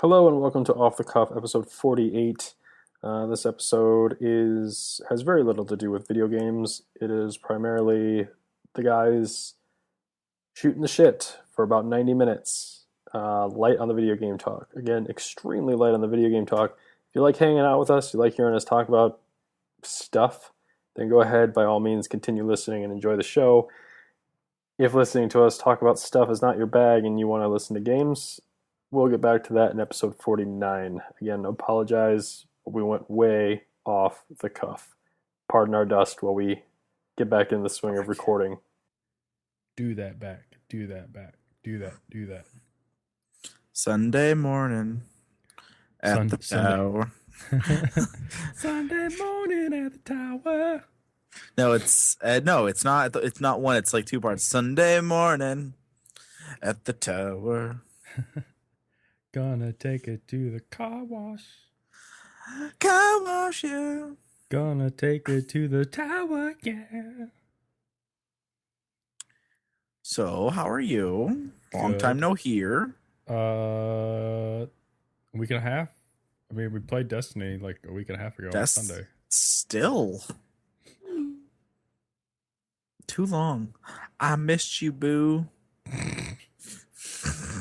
Hello and welcome to Off the Cuff, episode 48. This episode has very little to do with video games. It is primarily the guys shooting the shit for about 90 minutes. Light on the video game talk. Again, extremely light on the video game talk. If you like hanging out with us, you like hearing us talk about stuff, then go ahead, by all means, continue listening and enjoy the show. If listening to us talk about stuff is not your bag and you want to listen to games, we'll get back to that in episode 49. Again, apologize. We went way off the cuff. Pardon our dust while we get back in the swing of recording. Do that back. Do that back. Do that. Sunday morning at the tower. Sunday morning at the tower. No, it's not. It's not one. It's like two parts. Sunday morning at the tower. Gonna take it to the car wash. Car wash, yeah. Gonna take it to the tower, yeah. So, how are you? Long Good. time no hear. A week and a half. I mean, we played Destiny like a week and a half ago on Sunday. Still too long. I missed you, boo.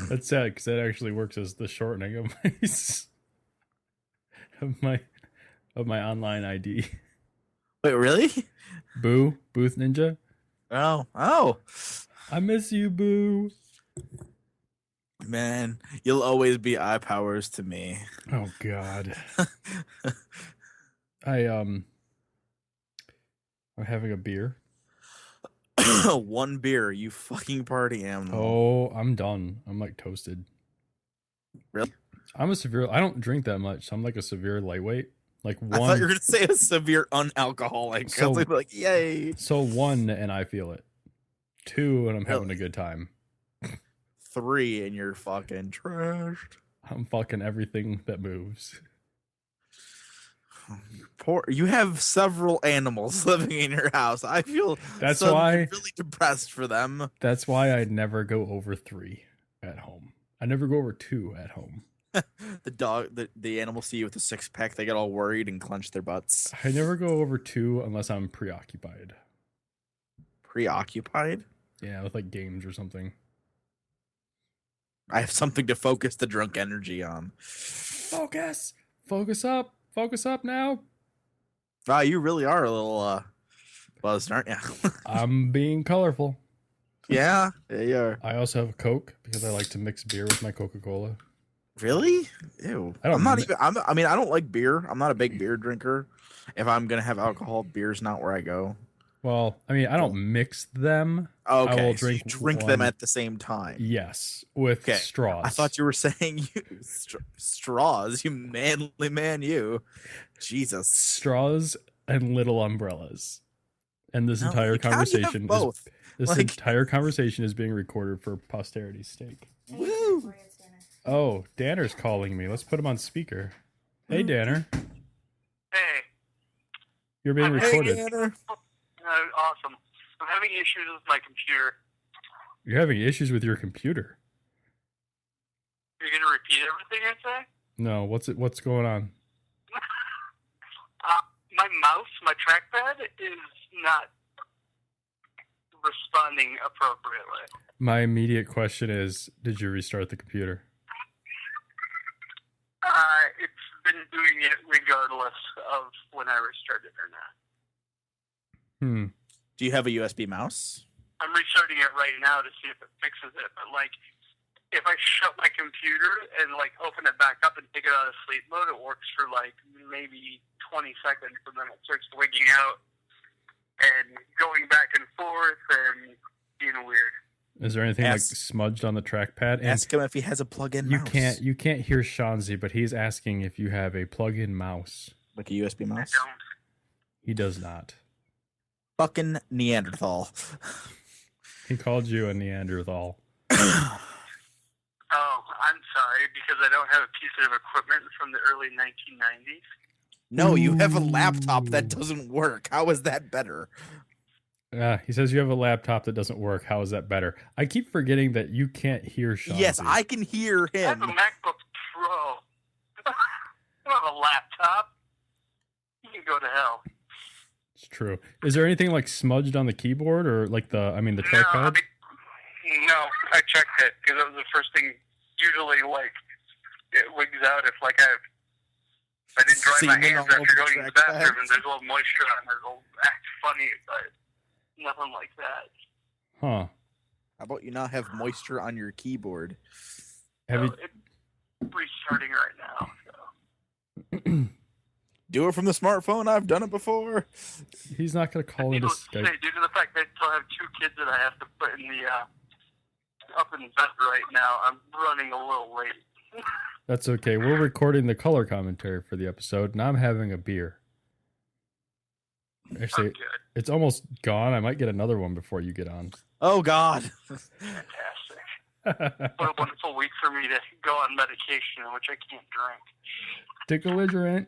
That's sad because that actually works as the shortening of my online ID. Wait, really? Boo, Booth Ninja. Oh. I miss you, Boo. Man, you'll always be eye powers to me. Oh God. I'm having a beer. One beer, you fucking party animal. Oh, I'm done. I'm like toasted. Really? I don't drink that much. So I'm like a severe lightweight. Like one. I thought you were gonna say a severe unalcoholic. So, I was like, yay. So 1 and I feel it. 2 and I'm having a good time. 3 and you're fucking trashed. I'm fucking everything that moves. You have several animals living in your house. I feel that's why really depressed for them. That's why I never go over 3 at home. I never go over 2 at home. The animals see you with a 6-pack, they get all worried and clench their butts. I never go over 2 unless I'm preoccupied. Preoccupied? Yeah, with like games or something. I have something to focus the drunk energy on. Focus up now. Wow, you really are a little buzzed, aren't you? I'm being colorful. Yeah, you are. I also have a Coke because I like to mix beer with my Coca-Cola. Really? Ew. I don't like beer. I'm not a big beer drinker. If I'm gonna have alcohol, beer's not where I go. Well, I mean, I don't mix them. Okay, I will so you drink them at the same time. Yes, with straws. I thought you were saying straws. You manly man, you. Jesus. Straws and little umbrellas. And this entire conversation entire conversation is being recorded for posterity's sake. Woo! Oh, Danner's calling me. Let's put him on speaker. Hey, Danner. Hey. You're being recorded. Hey, Danner. Awesome. I'm having issues with my computer. You're having issues with your computer? You're going to repeat everything I say? No, what's going on? My mouse, my trackpad, is not responding appropriately. My immediate question is, did you restart the computer? It's been doing it regardless of when I restart it or not. Do you have a USB mouse? I'm restarting it right now to see if it fixes it, but if I shut my computer and open it back up and take it out of sleep mode, it works for maybe 20 seconds, and then it starts wigging out and going back and forth and being weird. Is there anything smudged on the trackpad? And ask him if he has a plug-in mouse. You can't hear Shanzi, but he's asking if you have a plug-in mouse. Like a USB mouse? I don't. He does not. Fucking Neanderthal. He called you a Neanderthal. Oh, I'm sorry, because I don't have a piece of equipment from the early 1990s. No, you have a laptop that doesn't work. How is that better? He says you have a laptop that doesn't work. How is that better? I keep forgetting that you can't hear Sean. Yes, I can hear I have him. a MacBook Pro. true. Is there anything like smudged on the keyboard or like the trackpad? No, I checked it because that was the first thing. Usually, like, it wigs out if like I didn't dry my hands after going to the bathroom and there's a little moisture on it. It'll act funny, but nothing like that. Huh. How about you not have moisture on your keyboard? It's restarting right now. So. Do it from the smartphone. I've done it before. He's not going to call into Skype. Due to the fact that I still have 2 kids that I have to put in the up in bed right now, I'm running a little late. That's okay. We're recording the color commentary for the episode, and I'm having a beer. Actually, it's almost gone. I might get another one before you get on. Oh, God. Fantastic. What a wonderful week for me to go on medication, which I can't drink. Belligerent.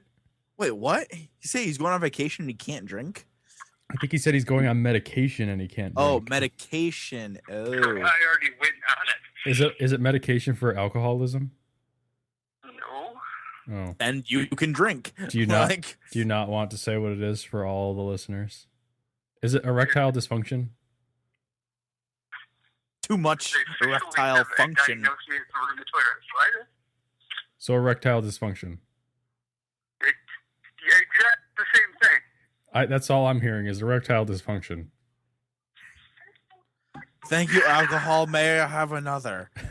Wait, what? You say he's going on vacation and he can't drink? I think he said he's going on medication and he can't drink. Oh, medication. Oh. I already went on it. Is it medication for alcoholism? No. Oh. And you can drink. Do you not want to say what it is for all the listeners? Is it erectile dysfunction? Too much erectile function. So erectile dysfunction. Yeah, exactly the same thing. That's all I'm hearing is erectile dysfunction. Thank you, alcohol. May I have another? I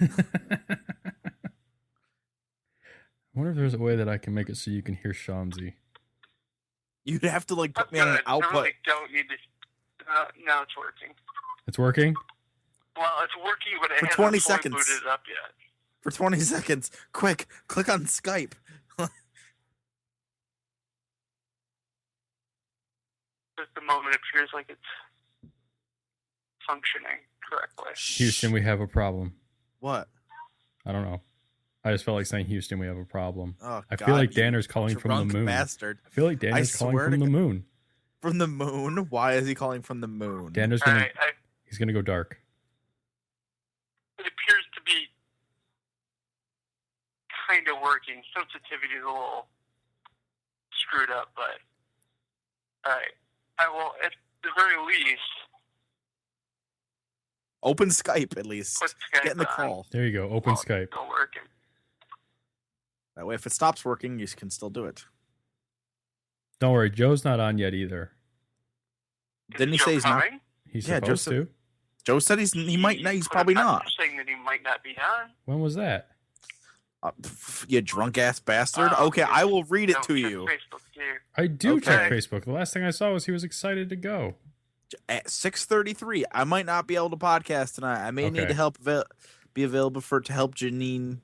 wonder if there's a way that I can make it so you can hear Shanzi. You'd have to put me on an output. I really don't need to. Now it's working. It's working? Well, it's working, but it for hasn't 20 fully seconds. booted up yet. For 20 seconds. Quick, click on Skype. At the moment, it appears like it's functioning correctly. Houston, we have a problem. What? I don't know. I just felt like saying, Houston, we have a problem. Oh, I feel like Danner's calling from the moon. Bastard. I feel like Danner's calling from the moon. From the moon? Why is he calling from the moon? Danner's he's gonna go dark. It appears to be kind of working. Sensitivity is a little screwed up, but I will, at the very least, open Skype at least. Get in the call. There you go. Open Skype. Still working. That way, if it stops working, you can still do it. Don't worry, Joe's not on yet either. Didn't he say he's not? He's supposed to. Joe said he might not. He's probably not. Saying that he might not be on. When was that? You drunk ass bastard. Okay, I will read it to you. I do check Facebook. The last thing I saw was he was excited to go. At 6:33, I might not be able to podcast tonight. I may need to help be available to help Jenny.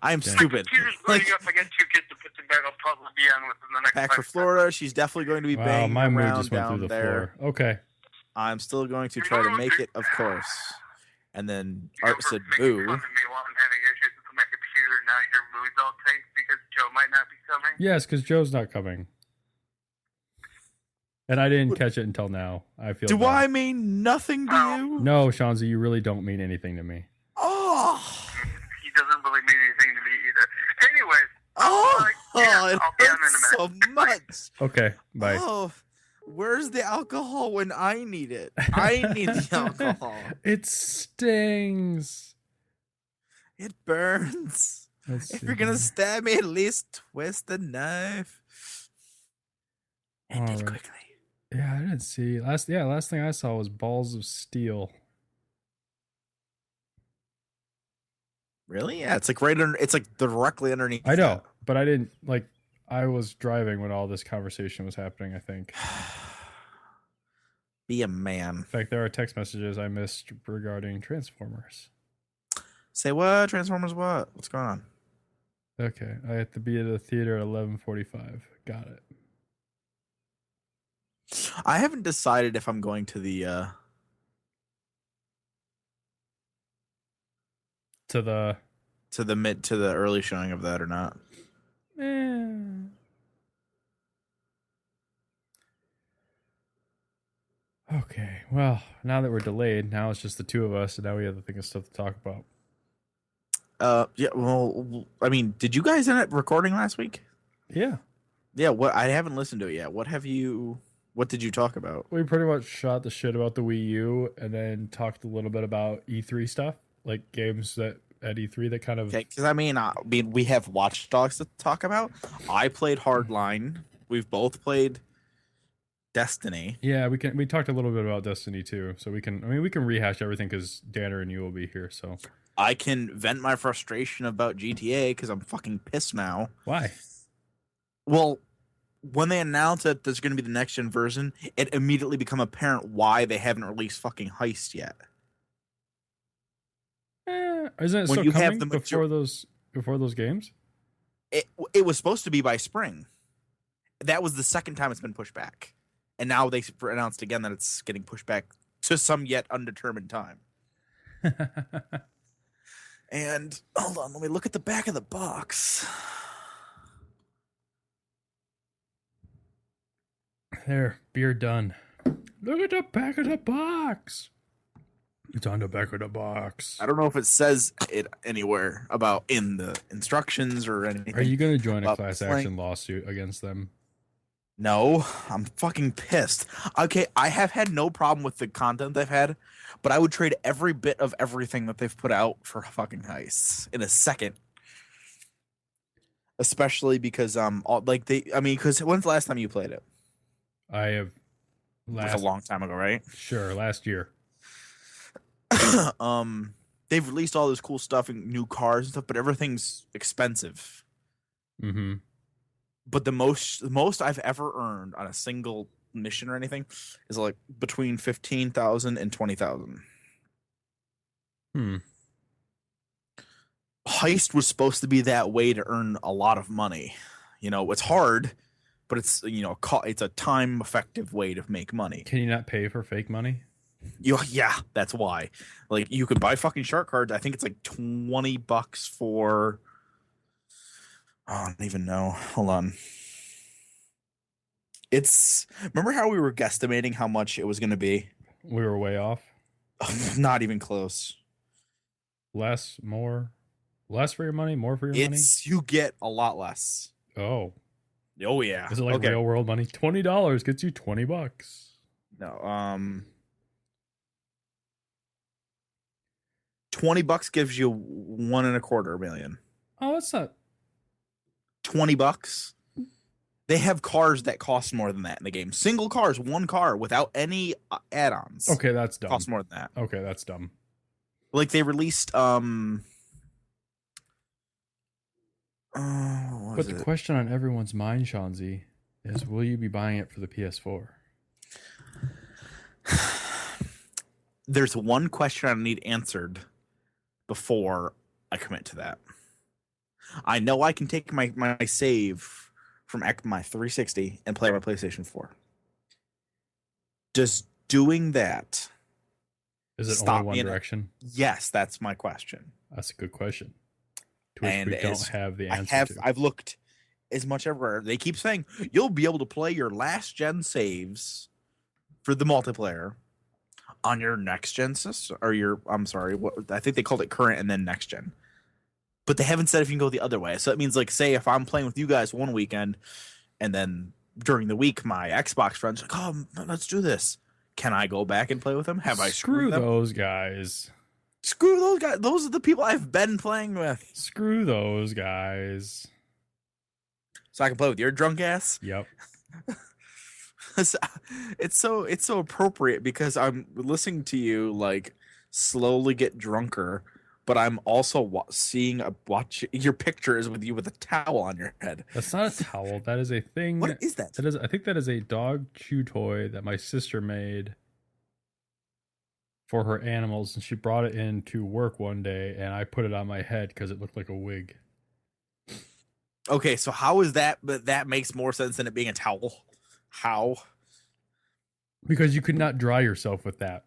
I am stupid. If I get 2 kids to put to bed, I'll probably be on within the next. Back for Florida. She's definitely going to be banging my mood around just went down through the there. Floor. Okay. I'm still going to try to make it, of course. And then Art said, "Boo." Yes, because Joe's not coming. And I didn't catch it until now. I feel. Do I mean nothing to you? No, Shanzi, you really don't mean anything to me. Oh. He doesn't really mean anything to me either. Anyways. It hurts so much. Okay, bye. Oh, where's the alcohol when I need it? I need the alcohol. It stings. It burns. If you're gonna stab me, at least twist the knife. End it quickly. Yeah, I didn't see. Last thing I saw was balls of steel. Really? Yeah, it's like right under. It's like directly underneath. I know, but I didn't like. I was driving when all this conversation was happening. I think. Be a man. In fact, there are text messages I missed regarding Transformers. Say what? Transformers? What? What's going on? Okay, I have to be at the theater at 11:45. Got it. I haven't decided if I'm going to the to the early showing of that or not. Okay, well, now that we're delayed, now it's just the 2 of us, and now we have to think of stuff to talk about. Yeah, well, I mean, did you guys end up recording last week? Yeah. Yeah, what I haven't listened to it yet. What did you talk about? We pretty much shot the shit about the Wii U and then talked a little bit about E3 stuff, like games that at E3 that kind of. Okay, because I mean, we have Watch Dogs to talk about. I played Hardline. We've both played Destiny. Yeah, we talked a little bit about Destiny too, so we can rehash everything because Danner and you will be here. So I can vent my frustration about GTA because I'm fucking pissed now. Why? Well, when they announced that there's going to be the next gen version, it immediately become apparent why they haven't released fucking Heist yet. Isn't it still coming before those games? It was supposed to be by spring. That was the second time it's been pushed back. And now they announced again that it's getting pushed back to some yet undetermined time. And hold on, let me look at the back of the box. There, beer done. Look at the back of the box. It's on the back of the box. I don't know if it says it anywhere about in the instructions or anything. Are you going to join a class action lawsuit against them? No, I'm fucking pissed. Okay, I have had no problem with the content they've had, but I would trade every bit of everything that they've put out for fucking Heist in a second. Especially because because when's the last time you played it? I have. It was a long time ago, right? Sure, last year. They've released all this cool stuff and new cars and stuff, but everything's expensive. Mm-hmm. But the most I've ever earned on a single mission or anything is like between 15,000 and 20,000. Heist was supposed to be that way to earn a lot of money. You know, it's hard, but it's it's a time effective way to make money. Can you not pay for fake money? Yeah, that's why. Like, you could buy fucking shark cards. I think it's like $20 for. I don't even know. Hold on. Remember how we were guesstimating how much it was going to be? We were way off. Not even close. Less, more, less for your money, more for your money. You get a lot less. Oh yeah. Is it like real world money? $20 gets you $20. No. $20 gives you $1.25 million. Oh, that's not. $20. They have cars that cost more than that in the game. Single cars, one car without any add-ons. Okay, that's dumb. Costs more than that. Okay, that's dumb. Like, they released but the question on everyone's mind, Shanzi, is will you be buying it for the PS4? There's one question I need answered before I commit to that. I know I can take my save from my 360 and play my PlayStation 4. Does doing that is it only one direction? Yes, that's my question. That's a good question. To which we don't have the answer to. I've looked as much everywhere. They keep saying you'll be able to play your last gen saves for the multiplayer on your next gen system, or I think they called it current and then next gen. But they haven't said if you can go the other way. So it means, like, say if I'm playing with you guys one weekend and then during the week my Xbox friends are like, oh, let's do this. Can I go back and play with them? Have I screwed them? Those guys. Screw those guys. Those are the people I've been playing with. Screw those guys. So I can play with your drunk ass? Yep. It's so appropriate because I'm listening to you like slowly get drunker, but I'm also watch your picture is with you with a towel on your head. That's not a towel. That is a thing. What is that? I think that is a dog chew toy that my sister made for her animals, and she brought it in to work one day, and I put it on my head because it looked like a wig. Okay, so how is that? But that makes more sense than it being a towel. How? Because you could not dry yourself with that.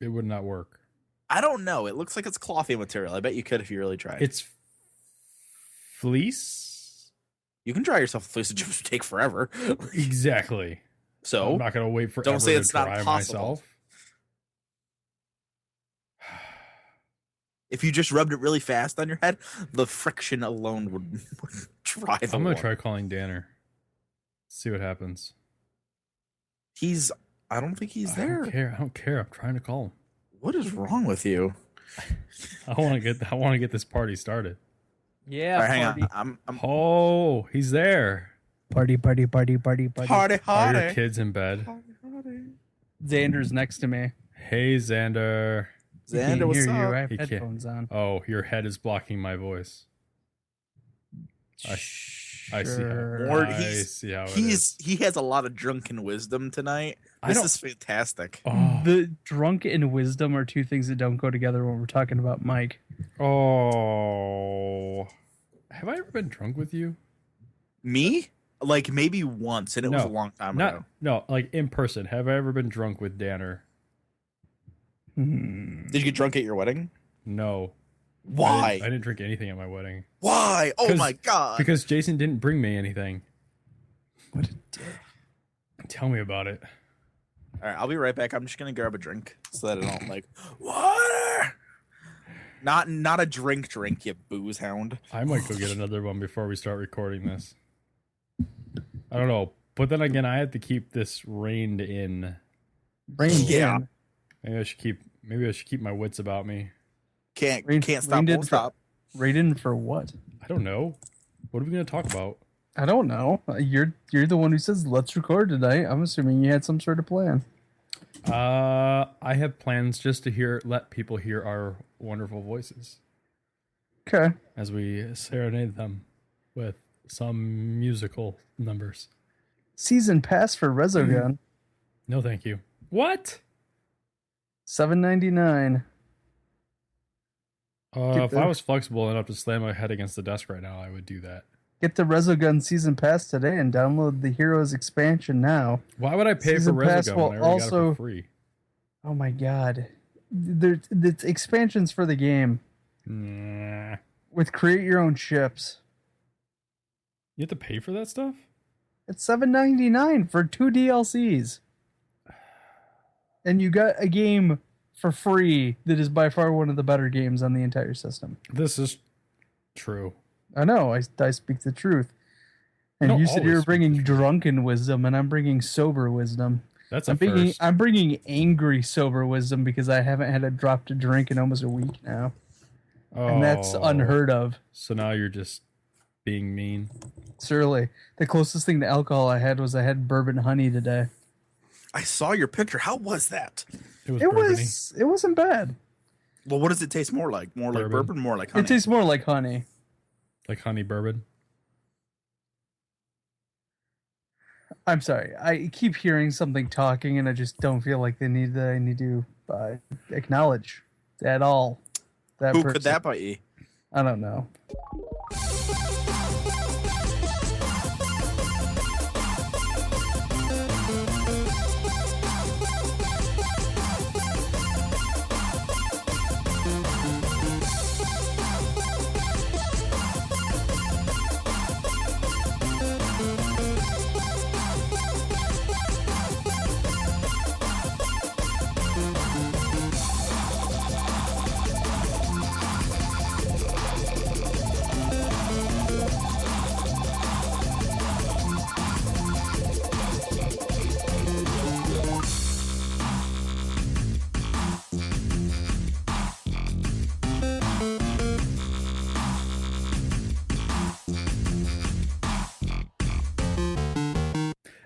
It would not work. I don't know. It looks like it's clothy material. I bet you could if you really tried. It's fleece? You can dry yourself with fleece. It just take forever. Exactly. So I'm not going to wait forever don't say it's to dry not possible. myself. If you just rubbed it really fast on your head, the friction alone would drive. I'm gonna try calling Danner. See what happens. I don't think he's there. I don't care. I'm trying to call him. What is wrong with you? I want to get this party started. Yeah. Right, hang on. Oh, he's there. Party. Party. Are your kids in bed? Xander's next to me. Hey, Xander. Xander, what's up? I have He can't- headphones on. Oh, your head is blocking my voice. I see how it is. He has a lot of drunken wisdom tonight. This is fantastic. Oh. The drunk and wisdom are two things that don't go together when we're talking about Mike. Oh. Have I ever been drunk with you? Me? Like maybe once, and it was a long time ago. No, like in person. Have I ever been drunk with Danner? Did you get drunk at your wedding? No. Why? I didn't drink anything at my wedding. Why? Oh my god. Because Jason didn't bring me anything. What a dick. Tell me about it. All right, I'll be right back. I'm just gonna grab a drink so that I don't like water. Not a drink, you booze hound. I might go get another one before we start recording this. I don't know, but then again, I have to keep this reined in. Yeah. Maybe I should keep my wits about me. Can't stop, won't stop. Raiden for what? I don't know. What are we going to talk about? I don't know. You're the one who says let's record tonight. I'm assuming you had some sort of plan. I have plans just to let people hear our wonderful voices. Okay. As we serenade them with some musical numbers. Season pass for Resogun. No, thank you. What? $7.99. If I was flexible enough to slam my head against the desk right now, I would do that. Get the Resogun season pass today and download the Heroes expansion now. Why would I pay season for pass Resogun will when I already got it for free? Oh my god. There's expansions for the game. Nah. With create your own ships. You have to pay for that stuff? It's $7.99 for 2 DLCs. And you got a game for free that is by far one of the better games on the entire system. This is true. I know, I speak the truth. And you said you were bringing drunken wisdom, and I'm bringing sober wisdom. That's a first. I'm bringing angry sober wisdom because I haven't had a drop to drink in almost a week now. Oh, and that's unheard of. So now you're just being mean. Surely. The closest thing to alcohol I had bourbon honey today. I saw your picture. How was that? It wasn't bad. Well, what does it taste more like? More like bourbon, more like honey? It tastes more like honey. Like honey bourbon? I'm sorry. I keep hearing something talking, and I just don't feel like I need to acknowledge at all. Who could that be? I don't know.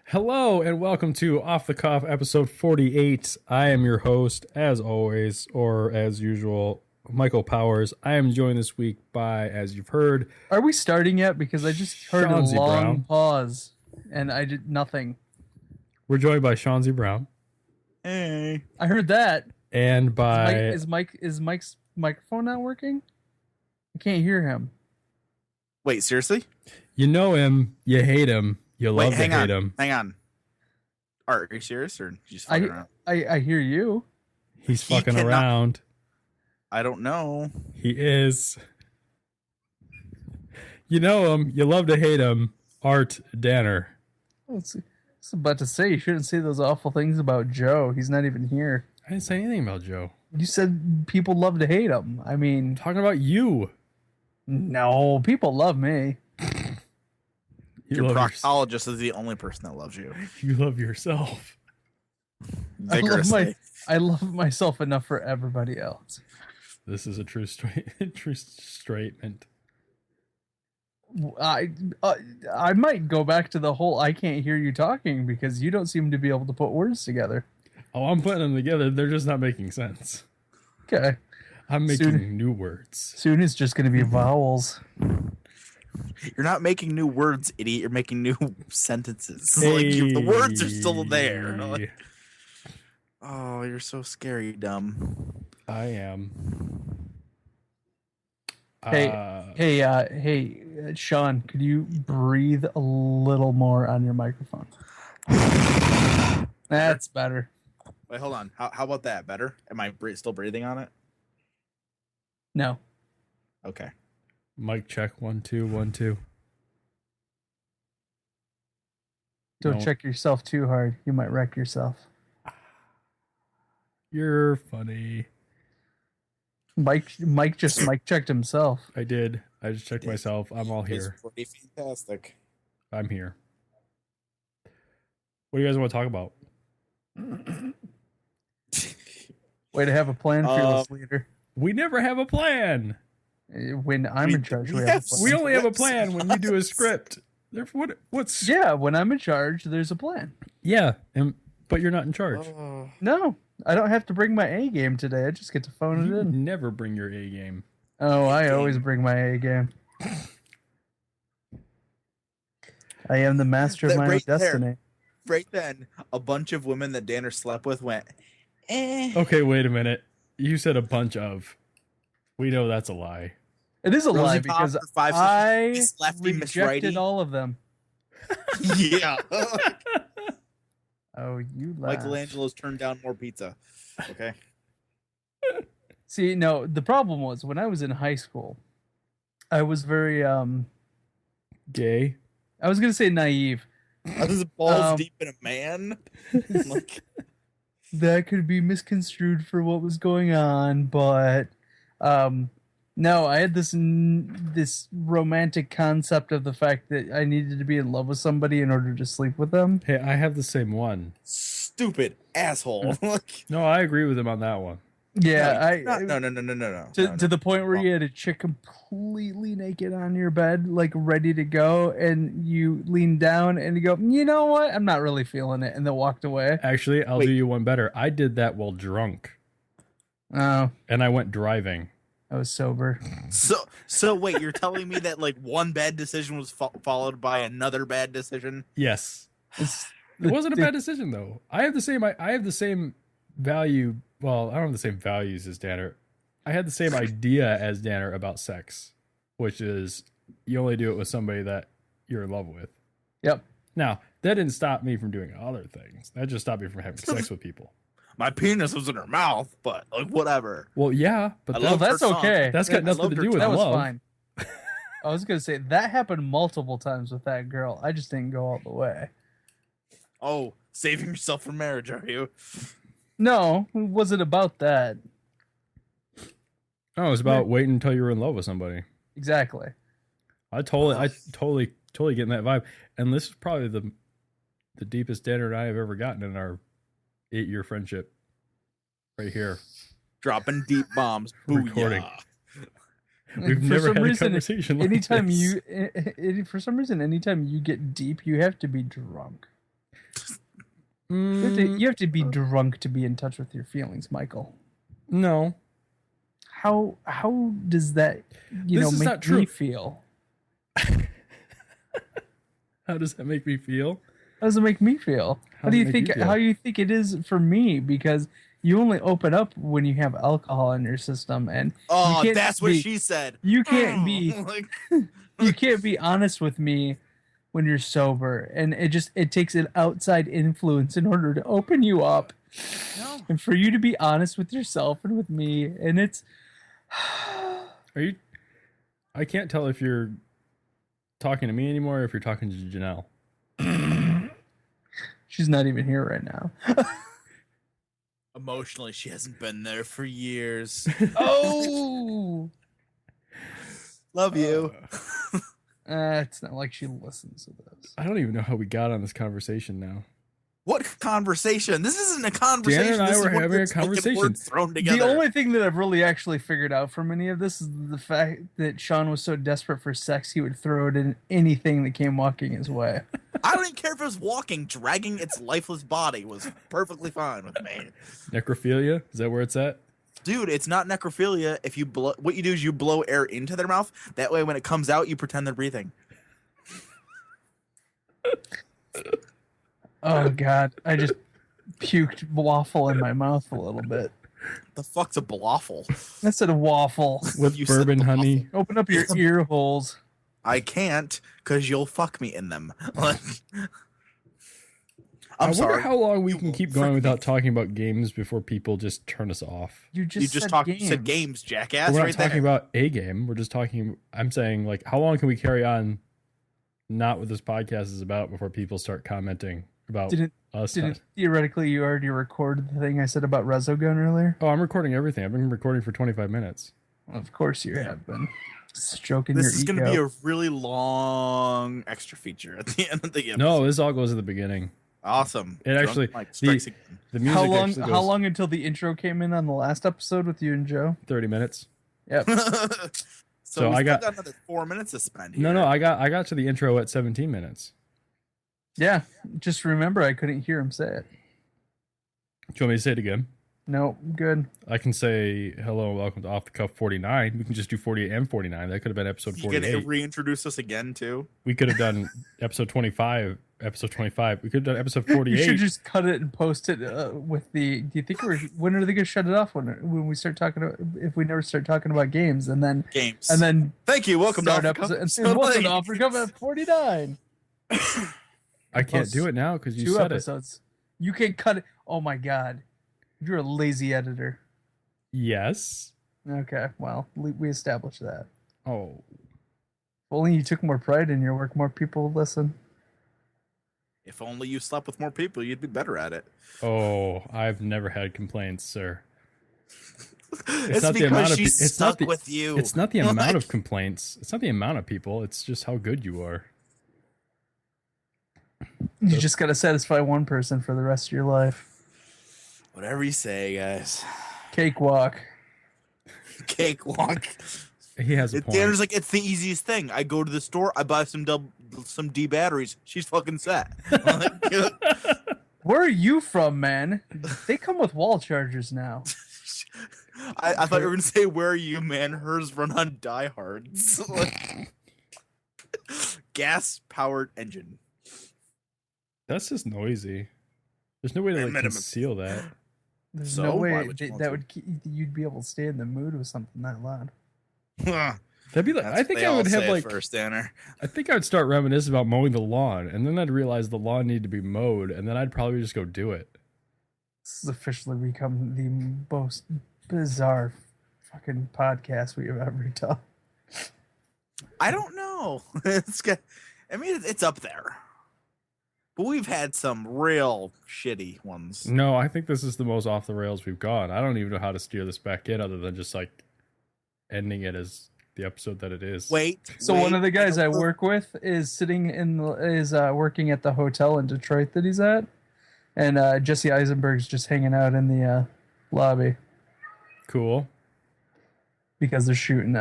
Hello and welcome to Off the Cuff episode 48. I am your host, as always, or as usual, Michael Powers. I am joined this week by, as you've heard... Are we starting yet? Because I just heard a long pause and I did nothing. We're joined by Sean Z. Brown. Hey. I heard that. And by... Is Mike's microphone not working? I can't hear him. Wait, seriously? You know him, you hate him. You love to hate him. Hang on. Are you serious or just fucking around? I hear you. He's fucking around. I don't know. He is. You know him. You love to hate him. Art Danner. I was about to say, you shouldn't say those awful things about Joe. He's not even here. I didn't say anything about Joe. You said people love to hate him. I mean, I'm talking about you. no, people love me. Your love proctologist is the only person that loves you. You love yourself. Vigorously. I love myself enough for everybody else. This is a true statement. I might go back to the whole I can't hear you talking because you don't seem to be able to put words together. Oh, I'm putting them together. They're just not making sense. Okay. I'm making new words. Soon it's just going to be vowels. You're not making new words, idiot. You're making new sentences. Hey. Like, the words are still there. Like, oh, you're so scary, dumb. I am. Hey, Sean, could you breathe a little more on your microphone? That's better. Wait, hold on. How about that? Better? Am I still breathing on it? No. Okay. Mic check 1 2 1 2. Don't check yourself too hard. You might wreck yourself. You're funny. Mike just mic checked himself. I did. I just checked myself. I'm all here. It's pretty fantastic. I'm here. What do you guys want to talk about? Way to have a plan, fearless leader. We never have a plan. When I'm in charge, we have a plan. We only have a plan when you do a script. What's Yeah, when I'm in charge, there's a plan. Yeah, but you're not in charge. No, I don't have to bring my A game today. I just get to phone it in. Never bring your A game. Oh, I always bring my A game. I am the master of my own destiny. Right then, a bunch of women that Danner slept with went, eh. Okay, wait a minute. You said a bunch of. We know that's a lie. It is a lie Rosie because Pop for 5 I Miss Lefty, Miss rejected Righty. all of them. Yeah. Oh, you laugh. Michelangelo's turned down more pizza. Okay. See, no, the problem was when I was in high school, I was very Gay. I was gonna say naive. I was balls deep in a man. Like, That could be misconstrued for what was going on, but no, I had this romantic concept of the fact that I needed to be in love with somebody in order to sleep with them. Hey, I have the same one. stupid asshole. Like, No, I agree with him on that one. Yeah, no. To the point where you had a chick completely naked on your bed, like ready to go, and you lean down and you go, you know what? I'm not really feeling it, and then walked away. Actually, I'll do you one better. I did that while drunk. Oh, And I went driving. I was sober. So wait, you're telling me that like one bad decision was followed by another bad decision? Yes. It wasn't a bad decision though. I have the same value. Well, I don't have the same values as Danner. I had the same idea as Danner about sex, which is you only do it with somebody that you're in love with. Yep. Now, that didn't stop me from doing other things. That just stopped me from having sex with people. My penis was in her mouth, but like whatever. Well, yeah, but I love that's her song. okay. that's got I nothing loved to her do with That was love. fine. I was gonna say that happened multiple times with that girl. I just didn't go all the way. Oh, saving yourself for marriage, are you? No, it wasn't about that. Oh, it was about waiting until you were in love with somebody. Exactly. I totally getting that vibe. And this is probably the deepest Danner and I have ever gotten in our 8-year friendship. Right here. Dropping deep bombs. Recording. Booyah. We've For never some had reason, a conversation like anytime this. for some reason, anytime you get deep, you have to be drunk. You have to be drunk to be in touch with your feelings, Michael. No. How does that This is not make true. me feel? How does that make me feel? How does it make me feel? How How do does you it make think? you feel? How do you think it is for me? Because you only open up when you have alcohol in your system, and Oh, you can't that's what be- she said. You can't be. Like, You can't be honest with me when you're sober, and it takes an outside influence in order to open you up, no. and for you to be honest with yourself and with me, and it's. Are you? I can't tell if you're talking to me anymore or if you're talking to Janelle. She's not even here right now. Emotionally, she hasn't been there for years. Oh, Love you. it's not like she listens to this. I don't even know how we got on this conversation now. What conversation? This isn't a conversation. Dan and I This is were one of having your a spoken conversation. words thrown together. The only thing that I've really actually figured out from any of this is the fact that Sean was so desperate for sex he would throw it in anything that came walking his way. I don't even care if it was walking, dragging its lifeless body was perfectly fine with me. Necrophilia? Is that where it's at? Dude, it's not necrophilia. If you blow, what you do is you blow air into their mouth. That way, when it comes out, you pretend they're breathing. Oh God, I just puked waffle in my mouth a little bit. The fuck's a waffle? I said a waffle. With You said bourbon honey. Open up your ear holes. I can't, because you'll fuck me in them. I I'm wonder sorry. how long we You can will keep going frick without me. talking about games before people just turn us off. You just You just said games, jackass. We're not right talking there. about a game. We're just talking. I'm saying, like, how long can we carry on? Not what this podcast is about before people start commenting about us. Didn't theoretically you already recorded the thing I said about Resogun earlier? Oh, I'm recording everything. I've been recording for 25 minutes. Of course you have been. Stroking This your is ego. going to be a really long extra feature at the end of the episode. No, this all goes at the beginning. Awesome. It actually- Drunk Mike strikes again. The music How long? actually goes How long until the intro came in on the last episode with you and Joe? 30 minutes. Yep. So we I still got- another 4 minutes to spend here. No, I got to the intro at 17 minutes. Yeah. Just remember, I couldn't hear him say it. Do you want me to say it again? No, good. I can say hello and welcome to Off the Cuff 49. We can just do 48 and 49. That could have been episode You can 48. reintroduce us again, too? We could have done episode 25. Episode 25. We could have done episode You 48. should just cut it and post it with the. Do you think when are they gonna shut it off? When we start talking about, if we never start talking about games and then Games. thank you. Welcome to start Off the Cuff. episode and So welcome to late. Off the Cuff at 49. I can't do it now because you 2 said episodes. You can cut it. Oh my God, you're a lazy editor. it. Yes. Okay, well we established that. Oh. If only you took more pride in your work, more people would listen. If only you slept with more people, you'd be better at it. Oh, I've never had complaints, sir. It's not the because amount of she's it's not stuck the- with you. It's not the amount of complaints. It's not the amount of people. It's just how good you are. You just gotta satisfy one person for the rest of your life. Whatever you say, guys. Cakewalk. Cakewalk. He has a point. Tanner's like, it's the easiest thing. I go to the store, I buy some D batteries. She's fucking set. Where are you from, man? They come with wall chargers now. I thought you were gonna say, "Where are you, man?" Hers run on diehards. Gas powered engine. That's just noisy. There's no way to like Minimum. conceal that. There's So, no why way would you want that to? would you'd be able to stay in the mood with something that loud. That'd be like That's I think what they I all would have say like first, Tanner. I think I would start reminiscing about mowing the lawn, and then I'd realize the lawn needed to be mowed, and then I'd probably just go do it. This has officially become the most bizarre fucking podcast we have ever done. I don't know. I mean, it's up there, but we've had some real shitty ones. No, I think this is the most off the rails we've gone. I don't even know how to steer this back in other than just like ending it as the episode that it is. So one of the guys I work with is sitting in working at the hotel in Detroit that he's at, and Jesse Eisenberg's just hanging out in the lobby Cool. because they're shooting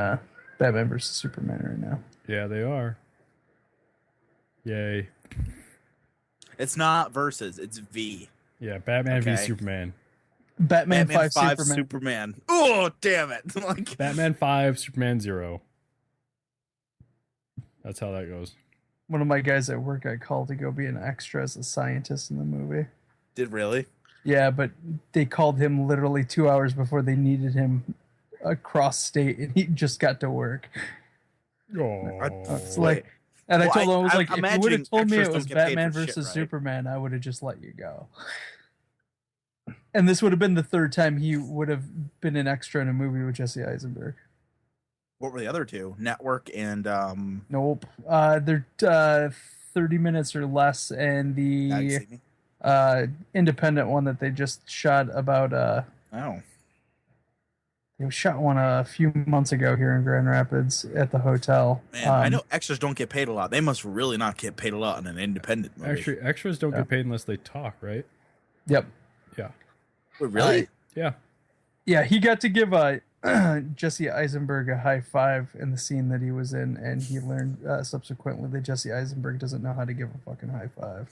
Batman vs Superman right now. Yeah, they are. Yay. It's not versus. It's V. Yeah, Batman v Okay. Superman. Batman 5 Superman. Superman. Oh, damn it! Like, Batman 5, Superman 0. That's how that goes. One of my guys at work I called to go be an extra as a scientist in the movie. did really? Yeah, but they called him literally 2 hours before they needed him across state, and he just got to work. Oh. It's like, and I Well, told him, I was I'm like, if you would imagining have told me extras it don't was get paid Batman for shit, versus right? Superman, I would have just let you go. And this would have been the third time he would have been an extra in a movie with Jesse Eisenberg. What were the other two? Network and Nope. They're 30 minutes or less, and Now you the see me. independent one that they just shot about. They shot one a few months ago here in Grand Rapids at the hotel. Man, I know extras don't get paid a lot. They must really not get paid a lot in an independent movie. Actually, extras don't get paid unless they talk, right? Yep. Yeah. Wait, really? Yeah. Yeah, he got to give Jesse Eisenberg a high five in the scene that he was in, and he learned subsequently that Jesse Eisenberg doesn't know how to give a fucking high five.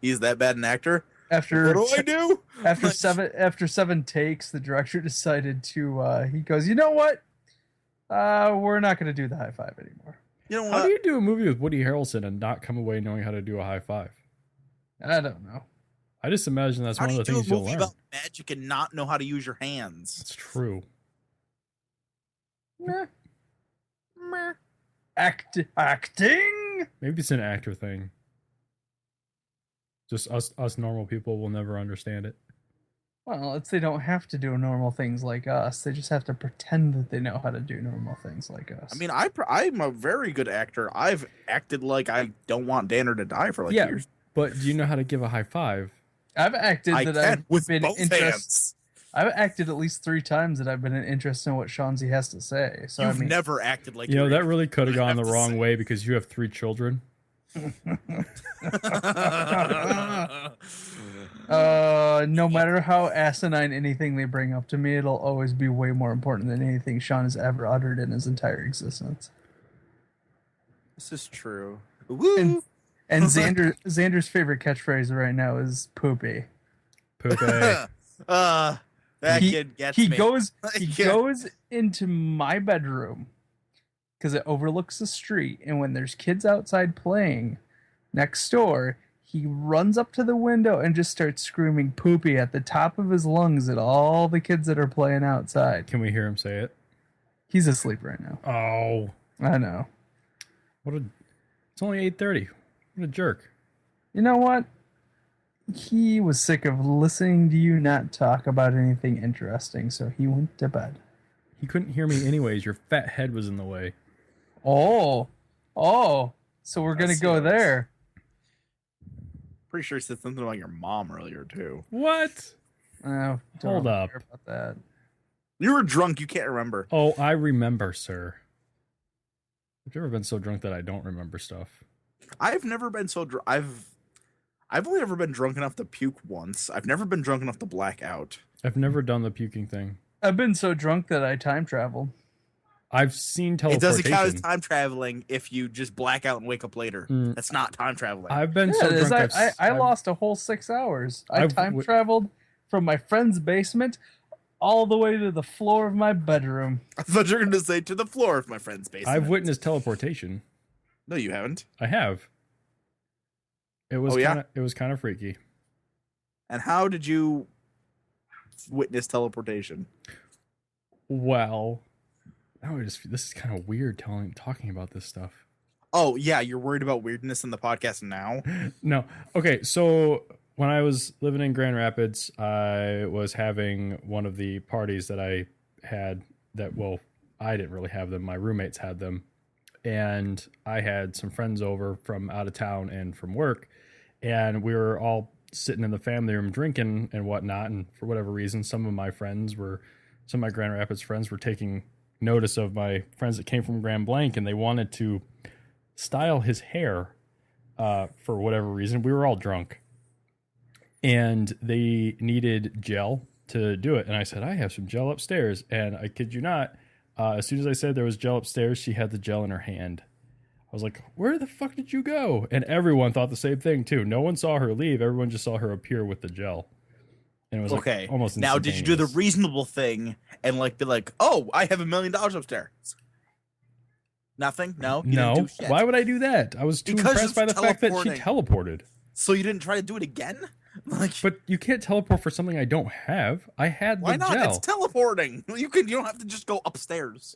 He's that bad an actor? What do I do? After seven takes, the director decided to. He goes, you know what? We're not going to do the high five anymore. You know what? How do you do a movie with Woody Harrelson and not come away knowing how to do a high five? I don't know. I just imagine that's one of the things you'll learn. About magic and not know how to use your hands. It's true. Meh. Acting. Maybe it's an actor thing. Just us normal people will never understand it. Well, they don't have to do normal things like us. They just have to pretend that they know how to do normal things like us. I mean, I'm a very good actor. I've acted like I don't want Danner to die for years. But do you know how to give a high five? I've acted that I've with been both hands. I've acted at least 3 times that I've been interested in what Shawnzy has to say. So You've never acted like that really could have gone the wrong way because you have 3 children. No matter how asinine anything they bring up to me, it'll always be way more important than anything Sean has ever uttered in his entire existence. This is true. Woo! And Xander's favorite catchphrase right now is poopy. Poopy. That kid gets me. He goes into my bedroom because it overlooks the street, and when there's kids outside playing next door, he runs up to the window and just starts screaming poopy at the top of his lungs at all the kids that are playing outside. Can we hear him say it? He's asleep right now. Oh. I know. It's only 8:30. What a jerk. You know what? He was sick of listening to you not talk about anything interesting, so he went to bed. He couldn't hear me anyways. Your fat head was in the way. Oh. So we're going to go there. Pretty sure he said something about your mom earlier, too. What? Hold up. About that. You were drunk. You can't remember. Oh, I remember, sir. I've never been so drunk that I don't remember stuff. I've never been so drunk. I've only ever been drunk enough to puke once. I've never been drunk enough to black out. I've never done the puking thing. I've been so drunk that I time traveled. I've seen teleportation. It doesn't count as time traveling if you just black out and wake up later. That's not time traveling. I've been so drunk. I lost a whole 6 hours. I time traveled from my friend's basement all the way to the floor of my bedroom. I thought you were going to say to the floor of my friend's basement. I've witnessed teleportation. No, you haven't. I have. It was it was kind of freaky. And how did you witness teleportation? Well, this is kind of weird talking about this stuff. Oh, yeah, you're worried about weirdness in the podcast now? No. Okay, so when I was living in Grand Rapids, I was having one of the parties that I had I didn't really have them. My roommates had them. And I had some friends over from out of town and from work. And we were all sitting in the family room drinking and whatnot. And for whatever reason, some of my Grand Rapids friends were taking notice of my friends that came from Grand Blanc, and they wanted to style his hair for whatever reason. We were all drunk. And they needed gel to do it. And I said, I have some gel upstairs. And I kid you not, as soon as I said there was gel upstairs, she had the gel in her hand. I was like, where the fuck did you go? And everyone thought the same thing, too. No one saw her leave. Everyone just saw her appear with the gel. And it was okay. Almost now, did you do the reasonable thing and be like, oh, I have $1 million upstairs? Nothing? No? You didn't do shit? Why would I do that? I was too impressed by the fact that she teleported. So you didn't try to do it again? But you can't teleport for something I don't have. I had the gel. Why not? It's teleporting. You don't have to just go upstairs.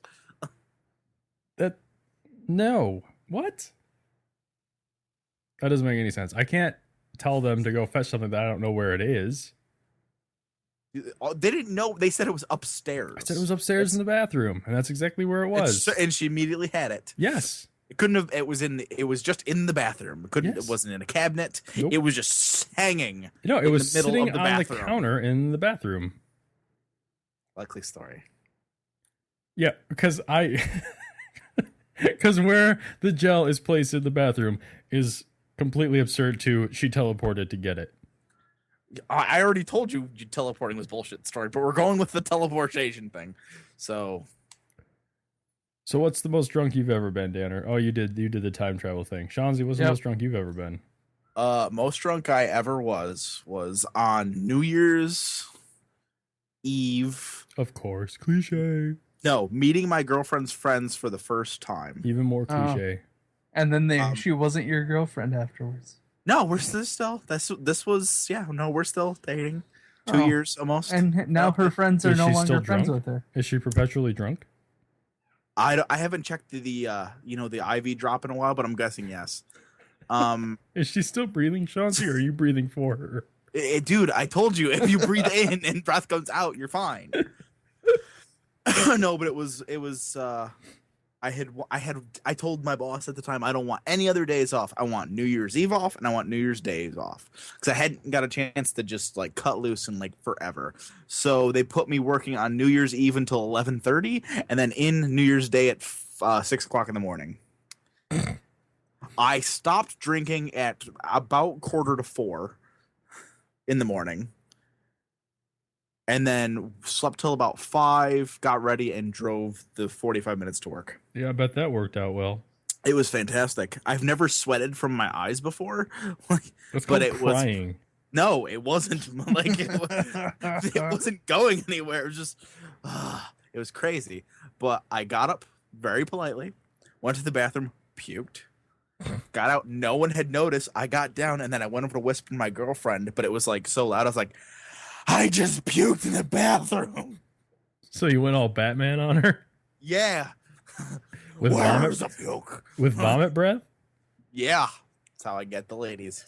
No. What? That doesn't make any sense. I can't tell them to go fetch something that I don't know where it is. They didn't know. They said it was upstairs. I said it was upstairs in the bathroom, and that's exactly where it was. And she immediately had it. Yes. couldn't have. It was just in the bathroom. It wasn't in a cabinet. Nope. It was just hanging. No, it was the middle sitting of the on bathroom. the counter in the bathroom. Likely story. Yeah, because because where the gel is placed in the bathroom is completely absurd too. She teleported to get it. I already told you teleporting was bullshit story, but we're going with the teleportation thing. So what's the most drunk you've ever been, Danner? Oh, you did the time travel thing. Shanzi, what's the most drunk you've ever been? Most drunk I ever was on New Year's Eve. Of course, cliche. No, meeting my girlfriend's friends for the first time. Even more cliche. And then she wasn't your girlfriend afterwards. No, we're still. This was we're still dating. 2 years almost. And now her friends are no longer friends with her. Is she perpetually drunk? I haven't checked the the IV drop in a while, but I'm guessing yes. Is she still breathing, Shanzi, or are you breathing for her? Dude, I told you, if you breathe in and breath comes out, you're fine. No, but it was I told my boss at the time I don't want any other days off. I want New Year's Eve off and I want New Year's days off because I hadn't got a chance to just like cut loose and like forever. So they put me working on New Year's Eve until 11:30 and then in New Year's Day at 6 o'clock in the morning. I stopped drinking at about 3:45 in the morning. And then slept till about 5, got ready, and drove the 45 minutes to work. Yeah, I bet that worked out well. It was fantastic. I've never sweated from my eyes before. That's called crying. No, it wasn't. It wasn't going anywhere. It was just, it was crazy. But I got up very politely, went to the bathroom, puked, got out. No one had noticed. I got down, and then I went over to whisper to my girlfriend, but it was like so loud. I was like, I just puked in the bathroom. So you went all Batman on her? Yeah. With Where's the puke? With vomit breath? Yeah. That's how I get the ladies.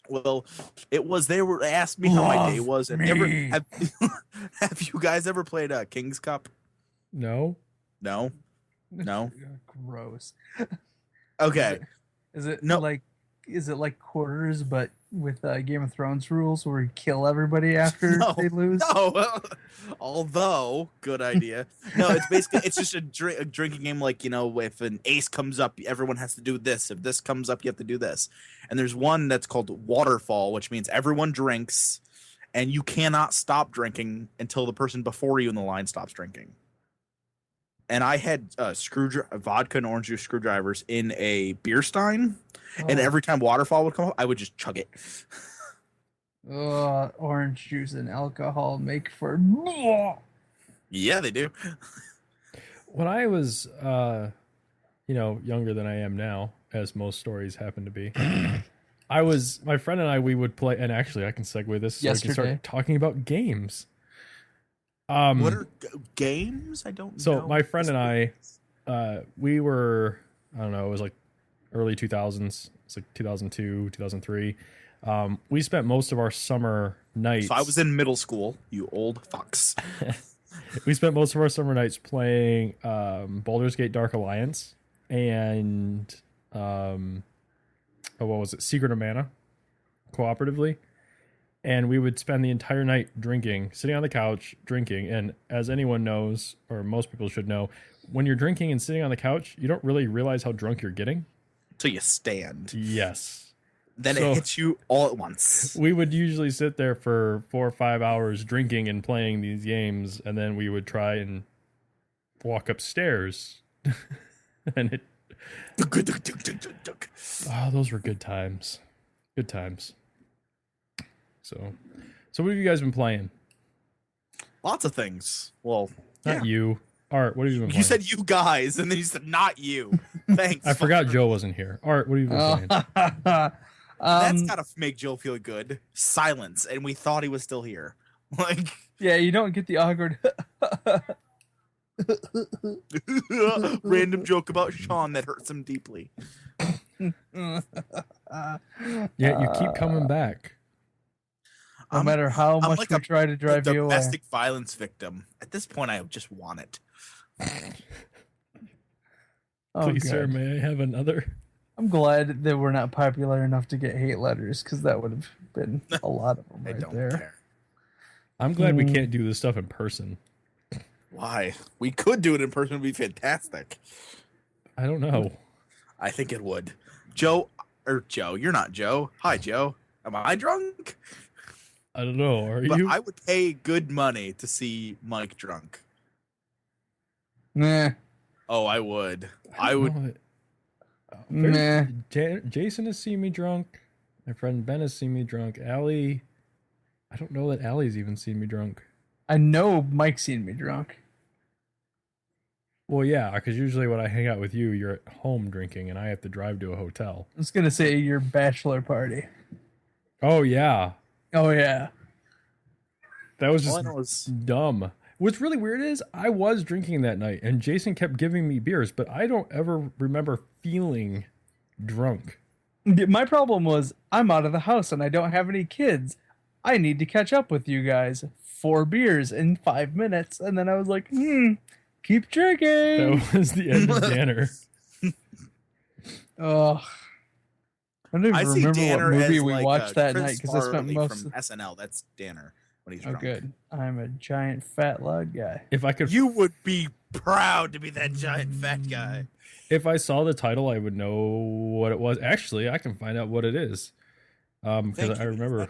Well, it was. They asked me how my day was. And have you guys ever played King's Cup? No. No. Gross. Okay. Is it like quarters, but with Game of Thrones rules where you kill everybody after they lose? No. Although, good idea. No, it's basically just a drinking game. Like, if an ace comes up, everyone has to do this. If this comes up, you have to do this. And there's one that's called Waterfall, which means everyone drinks, and you cannot stop drinking until the person before you in the line stops drinking. And I had vodka and orange juice screwdrivers in a beer stein, and every time Waterfall would come up, I would just chug it. Orange juice and alcohol make for... Yeah, they do. When I was, younger than I am now, as most stories happen to be, my friend and I, we would play, and actually I can segue this so we can start talking about games. What are games? I don't know. So my friend and I, we were, I don't know, it was like early 2000s. It's like 2002, 2003. We spent most of our summer nights. So I was in middle school, you old fucks. We spent most of our summer nights playing Baldur's Gate Dark Alliance and Secret of Mana cooperatively. And we would spend the entire night drinking, sitting on the couch, drinking. And as anyone knows, or most people should know, when you're drinking and sitting on the couch, you don't really realize how drunk you're getting. Till you stand. Yes. Then it hits you all at once. We would usually sit there for 4 or 5 hours drinking and playing these games. And then we would try and walk upstairs. And those were good times. Good times. So what have you guys been playing? Lots of things. Well, not you. Art, what have you been playing? You said you guys, and then you said not you. Thanks. I forgot Joe wasn't here. Art, what have you been playing? That's gotta make Joe feel good. Silence, and we thought he was still here. Like, yeah, you don't get the awkward random joke about Sean that hurts him deeply. Yeah, you keep coming back. No matter how much we try to drive you away. Domestic violence victim. At this point, I just want it. Oh, Please, sir, good. may I have another? I'm glad that we're not popular enough to get hate letters, because that would have been a lot of them I right don't there. care. I'm glad we can't do this stuff in person. Why? We could do it in person. It would be fantastic. I don't know. I think it would. Joe, you're not Joe. Hi, Joe. Am I drunk? I don't know. Are But you? I would pay good money to see Mike drunk. Nah. Oh, I would. I would. know. Meh. Jason has seen me drunk. My friend Ben has seen me drunk. Allie, I don't know that Allie's even seen me drunk. I know Mike's seen me drunk. Well, yeah, because usually when I hang out with you, you're at home drinking, and I have to drive to a hotel. I was gonna say your bachelor party. Oh yeah, Oh yeah. that was All I just know is dumb. What's really weird is I was drinking that night, and Jason kept giving me beers, but I don't ever remember feeling drunk. My problem was I'm out of the house and I don't have any kids. I need to catch up with you guys. 4 beers in 5 minutes, and then I was like, keep drinking. That was the end of Danner. Ugh. I don't even I see remember Danner what movie as we like watched that Chris night, because I spent Farley most. from SNL. That's Danner when he's Oh, drunk. good. I'm a giant fat loud guy. If I could, You would be proud to be that giant fat guy. if I saw the title, I would know what it was. Actually, I can find out what it is. Thank Because I you. remember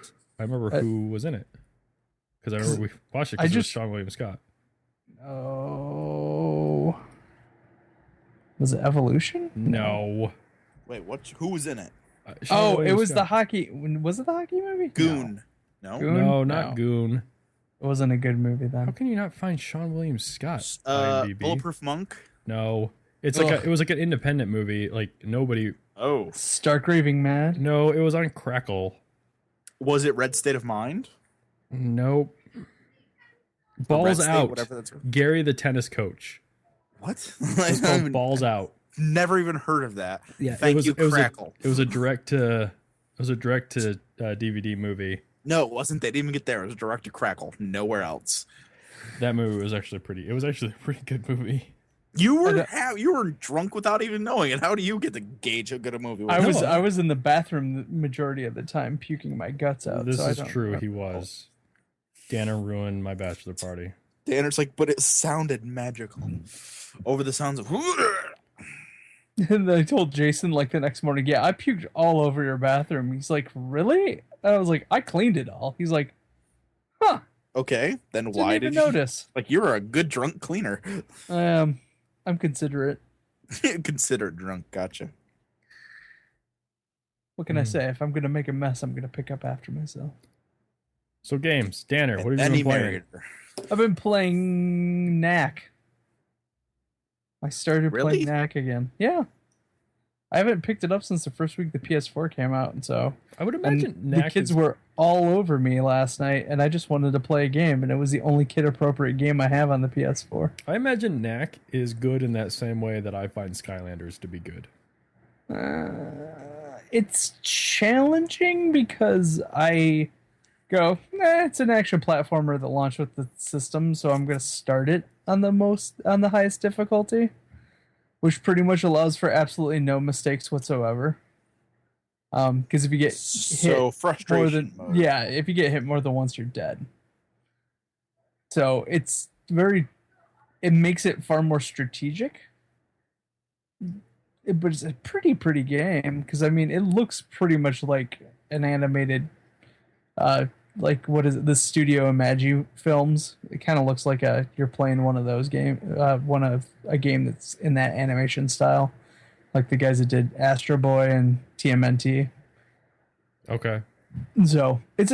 who was in it. Because I remember we watched it because it was Sean William Scott. Oh. Was it Evolution? No. Wait, who was in it? Sean Oh, William it was Scott. the hockey. Was it the hockey movie? Goon. No. Goon? No, not No. Goon. It wasn't a good movie How then. can you not find Sean William Scott? IMDb? Bulletproof Monk. No, it's Ugh. it was like an independent movie. Like nobody. Oh. Stark Raving Mad. No, it was on Crackle. Was it Red State of Mind? Nope. Or Balls Red State, out. whatever that's. Gary the tennis coach. What? It's called Balls Out. Never even heard of that. Yeah, Thank you, Crackle. It was a direct to DVD movie. No, it wasn't. They didn't even get there. It was direct to Crackle. Nowhere else. That movie was actually pretty. It was actually a pretty good movie. You were drunk without even knowing it. How do you get to gauge how good a movie was? I was in the bathroom the majority of the time, puking my guts out. This so I is don't true. know. He was. Danner ruined my bachelor party. Danner's like, but it sounded magical over the sounds of. And I told Jason like the next morning, yeah, I puked all over your bathroom. He's like, really? And I was like, I cleaned it all. He's like, huh? Okay, then Didn't why even did you notice? like? You're a good drunk cleaner. I'm considerate. Considered drunk. Gotcha. What can I say? If I'm gonna make a mess, I'm gonna pick up after myself. So games, Danner, what And have then you he been playing? married her. I've been playing Knack. I started Really? playing Knack again. Yeah. I haven't picked it up since the first week the PS4 came out, and so I would imagine the Knack kids is, were all over me last night, and I just wanted to play a game, and it was the only kid-appropriate game I have on the PS4. I imagine Knack is good in that same way that I find Skylanders to be good. It's challenging because I go, it's an action platformer that launched with the system, so I'm going to start it on the highest difficulty, which pretty much allows for absolutely no mistakes whatsoever. Because if you get So hit frustration mode. if you get hit more than once, you're dead. So it makes it far more strategic. But it's a pretty game, because I mean it looks pretty much like an animated like what is it, the Studio Imagi films. It kind of looks like you're playing one of those game a game that's in that animation style, like the guys that did Astro Boy and TMNT. Okay. So it's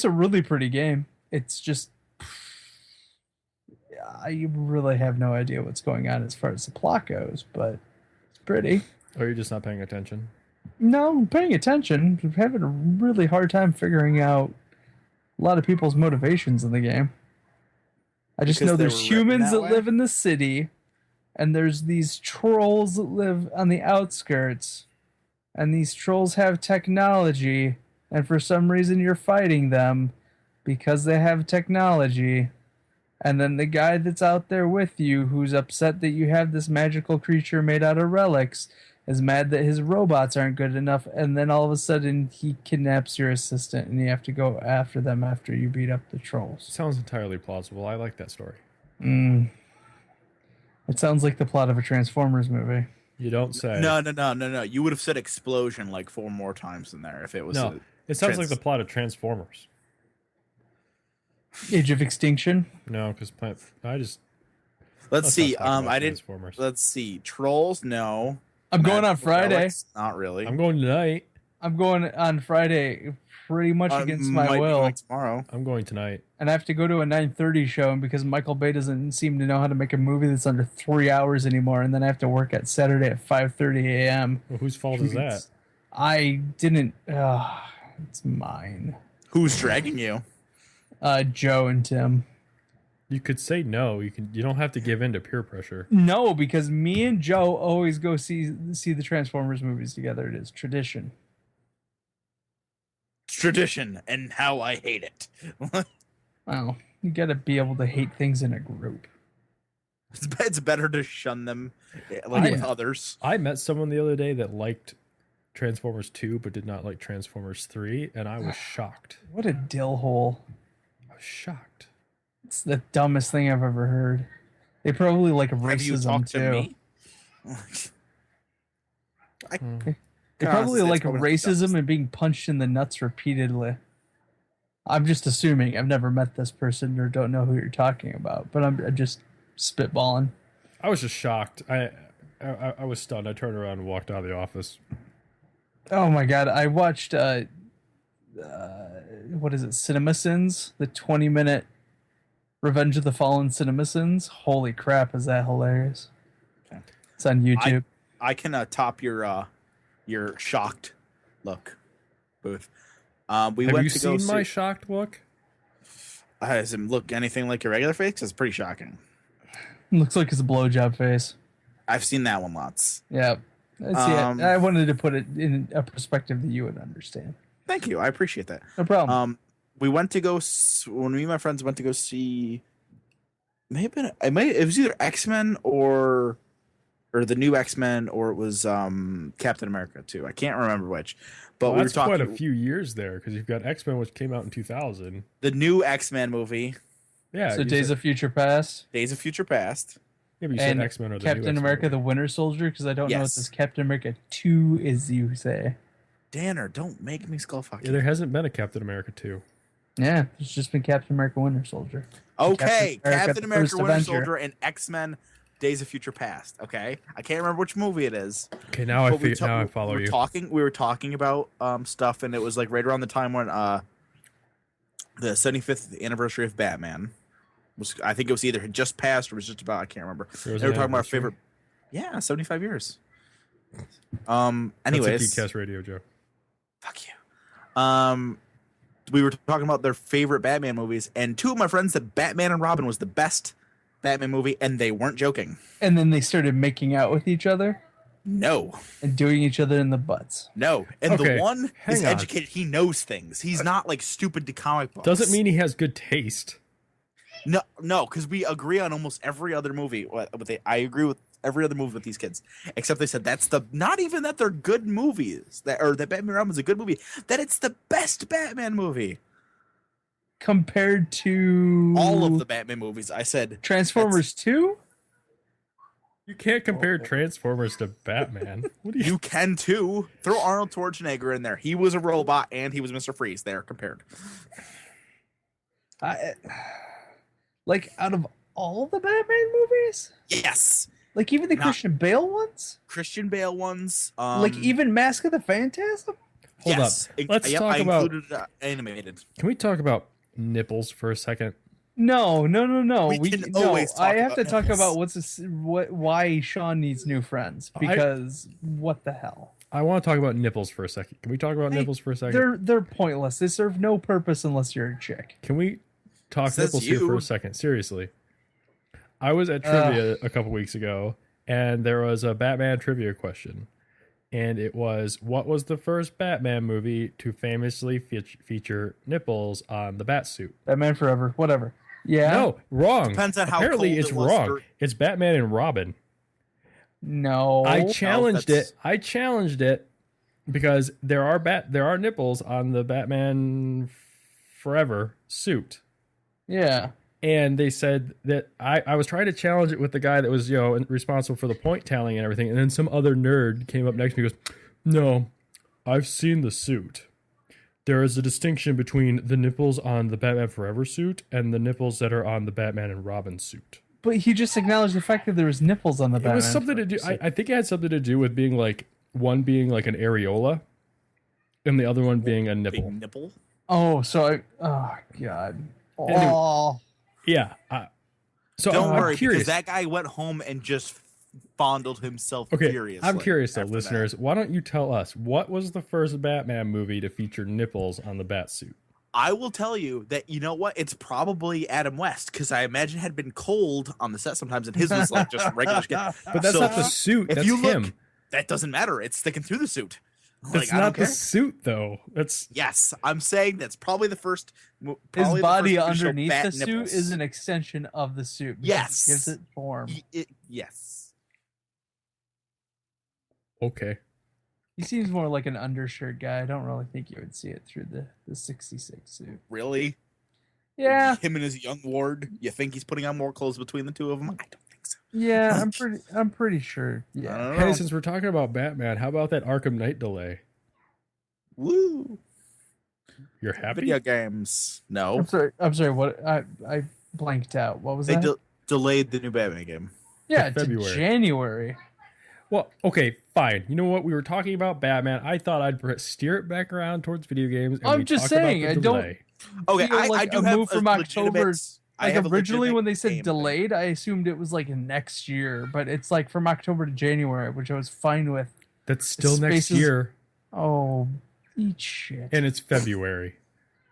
a really pretty game. It's just I really have no idea what's going on as far as the plot goes, but it's pretty. Or you're just not paying attention? No, I'm paying attention. I'm having a really hard time figuring out a lot of people's motivations in the game. I just Because know they there's were written humans that that way? live in the city, and there's these trolls that live on the outskirts, and these trolls have technology, and for some reason you're fighting them because they have technology. And then the guy that's out there with you, who's upset that you have this magical creature made out of relics, is mad that his robots aren't good enough. And then all of a sudden, he kidnaps your assistant, and you have to go after them after you beat up the trolls. Sounds entirely plausible. I like that story. It sounds like the plot of a Transformers movie. You don't say. No. You would have said explosion like 4 more times in there if it was. No, it sounds like the plot of Transformers. Age of Extinction? No, because Let's see. I didn't. Transformers. Let's see. Trolls? No. I'm going on Friday. Relics, not really. I'm going tonight. I'm going on Friday pretty much against my will. Tomorrow. I'm going tonight. And I have to go to a 9:30 show, and because Michael Bay doesn't seem to know how to make a movie that's under 3 hours anymore, and then I have to work at Saturday at 5:30 a.m. Well, whose fault is that? I didn't. It's mine. Who's dragging you? Joe and Tim. You could say no. You don't have to give in to peer pressure. No, because me and Joe always go see the Transformers movies together. It is tradition. Tradition, and how I hate it. Wow, you got to be able to hate things in a group. It's better to shun them with others. I met someone the other day that liked Transformers 2 but did not like Transformers 3, and I was shocked. What a dill hole. I was shocked. It's the dumbest thing I've ever heard. They probably like racism Have you talked too. to me? They probably like racism and being punched in the nuts repeatedly. I'm just assuming. I've never met this person or don't know who you're talking about, but I'm just spitballing. I was just shocked. I was stunned. I turned around and walked out of the office. Oh my god! I watched what is it? CinemaSins, the 20-minute Revenge of the Fallen CinemaSins. Holy crap! Is that hilarious? Okay. It's on YouTube. I can top your shocked look, Booth. Have you seen my shocked look? Does it look anything like your regular face? It's pretty shocking. Looks like it's a blowjob face. I've seen that one lots. Yeah. I wanted to put it in a perspective that you would understand. Thank you. I appreciate that. No problem. We went to go when me and my friends went to go see. It was either X-Men or the new X-Men, or it was Captain America 2. I can't remember which. But we were talking quite a few years there because you've got X-Men, which came out in 2000. The new X-Men movie. Yeah. So Days of Future Past. Days of Future Past. Maybe you said X-Men or the Captain new America: X-Men. The Winter Soldier, because I don't know what Yes. this Captain America 2 is. You say? Danner, don't make me skull fuck Yeah, you. there hasn't been a Captain America 2. Yeah, it's just been Captain America: Winter Soldier. Okay, Captain America First Winter Avenger. Soldier and X-Men Days of Future Past. Okay, I can't remember which movie it is. Okay, now I follow you. We were talking about stuff, and it was like right around the time when the 75th anniversary of Batman was. I think it was either just passed or was just about. I can't remember. They were talking about our favorite. Yeah, 75 years. Anyways, That's a Geekcast Radio, Joe. Fuck you. We were talking about their favorite Batman movies, and 2 of my friends said Batman and Robin was the best Batman movie, and they weren't joking. And then they started making out with each other No. and doing each other in the butts. No. And Okay, the one is hang on. educated. He knows things. He's not like stupid to comic books. Doesn't mean he has good taste. No, because we agree on almost every other movie. I agree with every other movie with these kids, except they said not even that they're good movies, that Batman and Robin's a good movie, that it's the best Batman movie. Compared to All of the Batman movies, I said. Transformers 2? You can't compare Transformers to Batman. What do you? You can too. Throw Arnold Schwarzenegger in there. He was a robot and he was Mr. Freeze. There, compared. Like, out of all the Batman movies? Yes. Like, even the Christian Bale ones? Christian Bale ones. Like, even Mask of the Phantasm? Hold yes. up. Let's talk I about. included animated. Can we talk about nipples for a second? No. We can always talk I have to about talk nipples. about why Sean needs new friends. Because what the hell? I want to talk about nipples for a second. Can we talk about nipples for a second? They're pointless. They serve no purpose unless you're a chick. Can we talk Says nipples here you. for a second? Seriously. I was at trivia a couple weeks ago, and there was a Batman trivia question. And it was, what was the first Batman movie to famously feature nipples on the Batsuit? Batman Forever. Whatever. Yeah. No, wrong. Depends on how Apparently, cold it's it was wrong. dur- It's Batman and Robin. No. I challenged that's- it. I challenged it because there are nipples on the Batman Forever suit. Yeah. And they said that I was trying to challenge it with the guy that was, responsible for the point tallying and everything. And then some other nerd came up next to me and goes, "No, I've seen the suit. There is a distinction between the nipples on the Batman Forever suit and the nipples that are on the Batman and Robin suit." But he just acknowledged the fact that there was nipples on the Batman. It was something to do. I think it had something to do with being like one being like an areola and the other one being a nipple. Big nipple. Oh, so oh god. Anyway. Oh. Yeah. So Don't I'm worry, curious. because that guy went home and just fondled himself Okay, furiously. I'm curious though, after listeners. that. Why don't you tell us what was the first Batman movie to feature nipples on the bat suit? I will tell you that, you know what? It's probably Adam West, because I imagine had been cold on the set sometimes, and his was like just regular skin. But that's So, not the suit. if That's you look, him. that doesn't matter. It's sticking through the suit. That's I don't not the care. suit though. That's Yes, I'm saying that's probably the first. His probably the body first to show underneath bat the suit nipples. is an extension of the suit. because Yes. It gives it form. Yes. okay. He seems more like an undershirt guy. I don't really think you would see it through the 66 suit. Really? Yeah. Him and his young ward. You think he's putting on more clothes between the two of them? I don't think so. Yeah, I'm pretty sure. I Yeah. don't Hey, know. since we're talking about Batman, how about that Arkham Knight delay? Woo. You're happy? Video games. No. I'm sorry, what I blanked out. What was They that? delayed the new Batman game. Yeah, to February. January. Well, okay, fine. You know what? We were talking about Batman. I thought I'd steer it back around towards video games. And I'm we just talk about saying, the I don't- delay. Okay, feel I like do a have move a from legitimate- October- I Like have a originally legitimate when they said game delayed, I assumed it was like next year, but it's like from October to January, which I was fine with. That's still next spaces- year, Oh, eat shit. and it's February.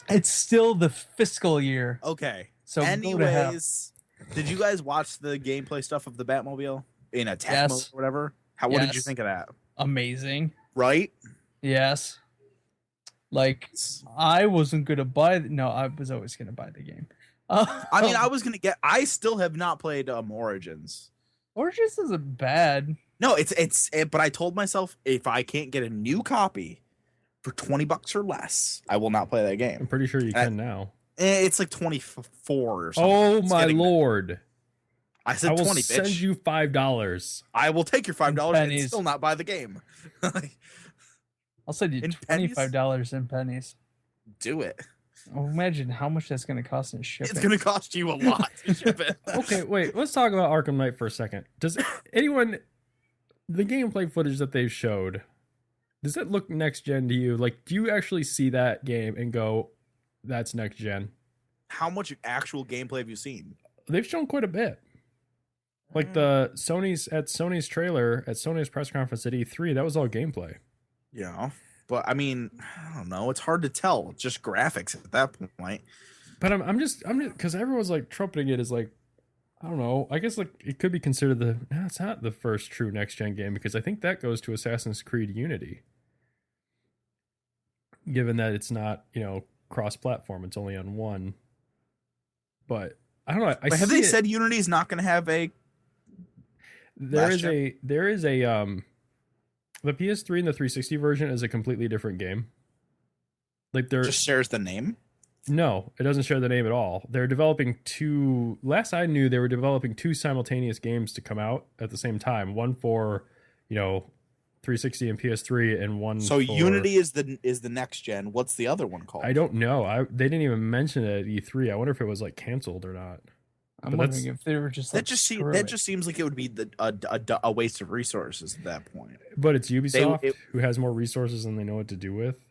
It's still the fiscal year. thing. Okay. So go to hell. Anyways, did you guys watch the gameplay stuff of the Batmobile in attack Yes. mode or whatever? What did you Yes. think of that? Amazing. Right? Yes. Like I wasn't gonna buy. No, I was always gonna buy the game. I mean, I was gonna get. I still have not played Origins. Origins isn't bad. No, but I told myself if I can't get a new copy for $20 or less, I will not play that I'm game. pretty sure you can now. It's like 24 or something. Oh It's my getting there. lord! I said I will 20, send bitch. you $5. I will take your $5 and pennies. still not buy the game. I'll send you In pennies? $25 in pennies. Do it. Oh, imagine how much that's gonna cost in shipping. It's gonna cost you a lot to ship it. Okay, wait. Let's talk about Arkham Knight for a second. Does anyone the gameplay footage that they've showed? Does it look next gen to you? Like, do you actually see that game and go, "That's next gen"? How much actual gameplay have you seen? They've shown quite a bit. Like the Sony's trailer at Sony's press conference at E3, that was all gameplay. Yeah, but I mean, I don't know. It's hard to tell. It's just graphics at that point. But I'm just because everyone's like trumpeting it as like, I don't know. I guess like it could be considered it's not the first true next gen game because I think that goes to Assassin's Creed Unity. Given that it's not cross platform, it's only on one. But I don't know. But have they said Unity's not going to have a? There last is a the PS3 and the 360 version is a completely different game. Like they're Just shares the name. No, it doesn't share the name at all. They're developing two. Last I knew, they were developing two simultaneous games to come out at the same time. One for 360 and PS3, and one. So for, Unity is the next gen. What's the other one called? I don't know. They didn't even mention it at E3. I wonder if it was like canceled or not. I'm But wondering if they were just like, screw it. just seems like it would be a waste of resources at that point. But it's Ubisoft it- who has more resources than they know what to do with,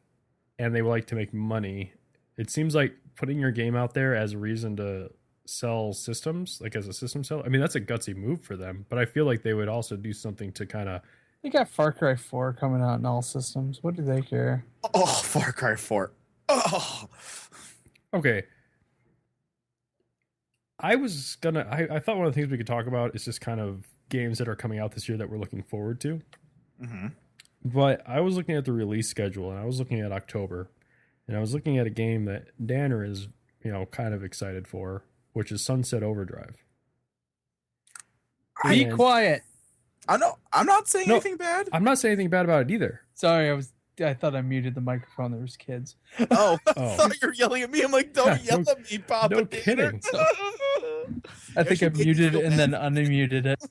and they like to make money. It seems like putting your game out there as a reason to sell systems, like as a system seller. I mean, that's a gutsy move for them, but I feel like they would also do something to kind of. They got Far Cry 4 coming out in all systems. What do they care? Oh, Far Cry 4. Oh, Okay. I thought one of the things we could talk about is just kind of games that are coming out this year that we're looking forward to. mm-hmm. But I was looking at the release schedule and I was looking at October, and I was looking at a game that Danner is, kind of excited for, which is Sunset Overdrive. Be And- quiet. I'm not saying anything bad. I'm not saying anything bad about it either. Sorry, I thought I muted the microphone. There was kids. Oh, I Oh. thought you were yelling at me. I'm like, don't Yeah, yell at me, Papa. no kidding. I think I Actually made me muted feel it and bad. then unmuted it.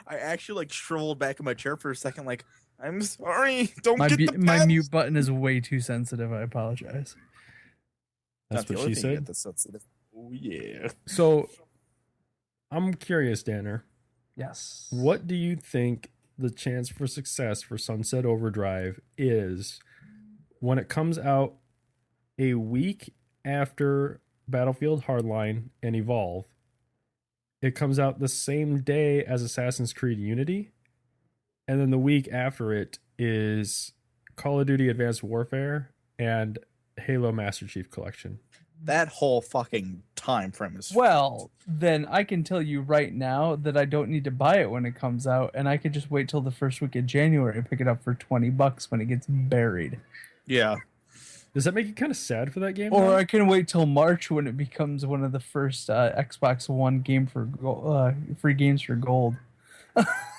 I actually like shriveled back in my chair for a second, like, I'm sorry. Don't My get the my bad. mute button is way too sensitive. I apologize. That's Not the what only she thing you said. get that's sensitive. Oh yeah. So I'm curious, Danner. Yes. What do you think the chance for success for Sunset Overdrive is when it comes out a week after Battlefield Hardline and Evolve? It comes out the same day as Assassin's Creed Unity, and then the week after it is Call of Duty Advanced Warfare and Halo Master Chief Collection. That whole fucking time frame is Well, then I can tell you right now that I don't need to buy it when it comes out, and I could just wait till the first week of January and pick it up for $20 when it gets buried. yeah. Does that make you kind of sad for that game? Or though? I can wait till March when it becomes one of the first Xbox One game for free games for gold.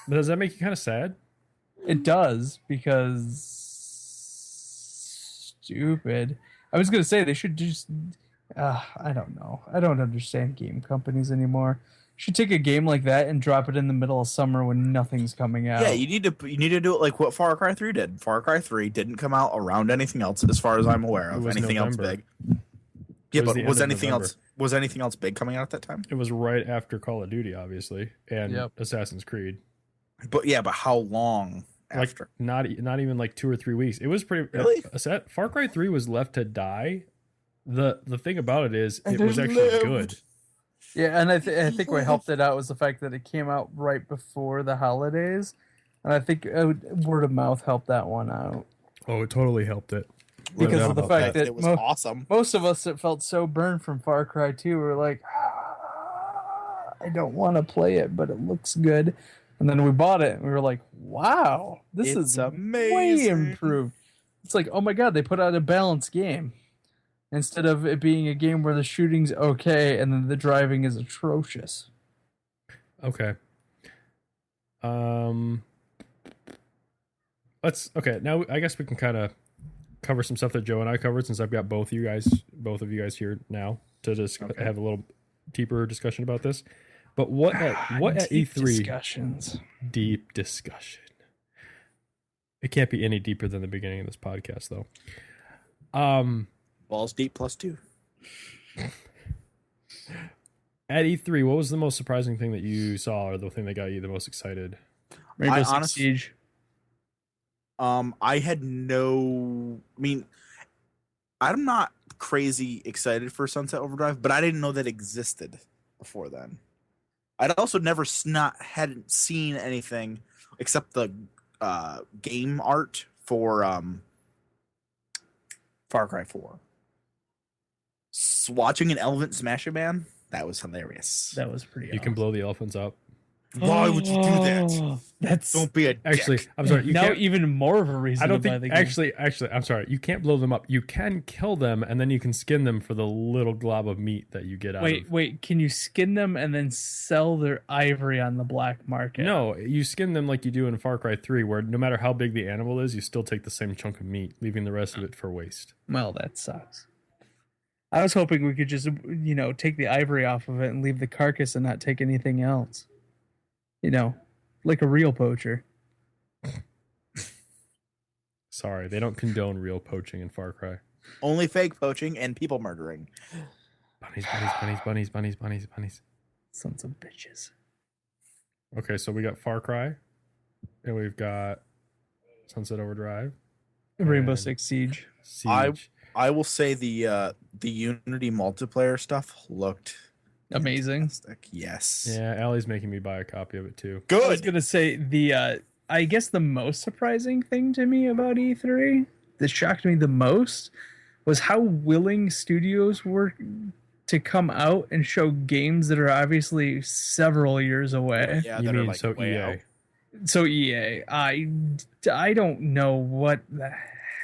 Does that make you kind of sad? It does, because stupid. I was gonna say they should just. I don't know. I don't understand game companies anymore. Should take a game like that and drop it in the middle of summer when nothing's coming out. Yeah, you need to do it like what Far Cry 3 did. Far Cry 3 didn't come out around anything else, as far as I'm aware It of. was Anything else November. big? It Yeah, was but the end was of anything November. else? Was anything else big coming out at that time? It was right after Call of Duty, obviously, and Yep. Assassin's Creed. But yeah, but how long after? Like not even like 2 or 3 weeks. It was pretty. Really? Far Cry 3 was left to die. The thing about it is And it was it actually lived. good. Yeah, and I think what helped it out was the fact that it came out right before the holidays, and I think word of mouth helped that one out. Oh, it totally helped it. Because doubt of the about fact that it was awesome. most of us that felt so burned from Far Cry 2 were like, I don't want to play it, but it looks good. And then we bought it, and we were like, wow, this It's is way amazing. improved. It's like, oh my god, they put out a balanced game. Instead of it being a game where the shooting's okay and then the driving is atrocious. Okay. Okay. Now I guess we can kind of cover some stuff that Joe and I covered, since I've got both of you guys here now to just have a little deeper discussion about this. But what at Deep E3 discussions. deep discussion. It can't be any deeper than the beginning of this podcast, though. Balls deep +2. At E3, what was the most surprising thing that you saw, or the thing that got you the most excited? Rainbow Six honest- Siege. I had no. I mean, I'm not crazy excited for Sunset Overdrive, but I didn't know that existed before then. I'd also never hadn't seen anything except the game art for Far Cry 4. Watching an elephant smash a man, that was hilarious. That was pretty You can blow the elephants up. Why would you do that? That's Don't be a Actually, dick. I'm sorry. You now can't. even more of a reason I don't to buy think. the game. Actually, I'm sorry. You can't blow them up. You can kill them, and then you can skin them for the little glob of meat that you get out of. Wait, can you skin them and then sell their ivory on the black market? No, you skin them like you do in Far Cry 3, where no matter how big the animal is, you still take the same chunk of meat, leaving the rest of it for waste. Well, that sucks. I was hoping we could just, take the ivory off of it and leave the carcass and not take anything else. Like a real poacher. Sorry, they don't condone real poaching in Far Cry. Only fake poaching and people murdering. Bunnies. Sons of bitches. Okay, so we got Far Cry, and we've got Sunset Overdrive, Rainbow And- Six Siege. Siege. I will say the Unity multiplayer stuff looked Amazing. fantastic. Yes. Yeah, Allie's making me buy a copy of it too. I was Good. gonna say I guess the most surprising thing to me about E3 that shocked me the most was how willing studios were to come out and show games that are obviously several years away. Yeah, You that are mean like so way EA? out. So EA, I don't know what the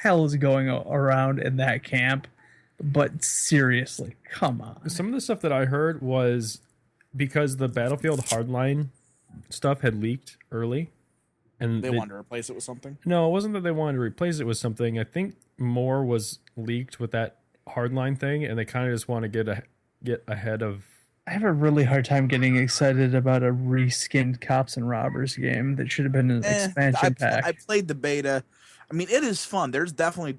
hell is going around in that camp. But seriously, come on. Some of the stuff that I heard was because the Battlefield Hardline stuff had leaked early, and They wanted to replace it with something. No, it wasn't that they wanted to replace it with something. I think more was leaked with that Hardline thing, and they kind of just want to get ahead of. I have a really hard time getting excited about a reskinned Cops and Robbers game that should have been an expansion pack. I played the beta. I mean, it is fun. There's definitely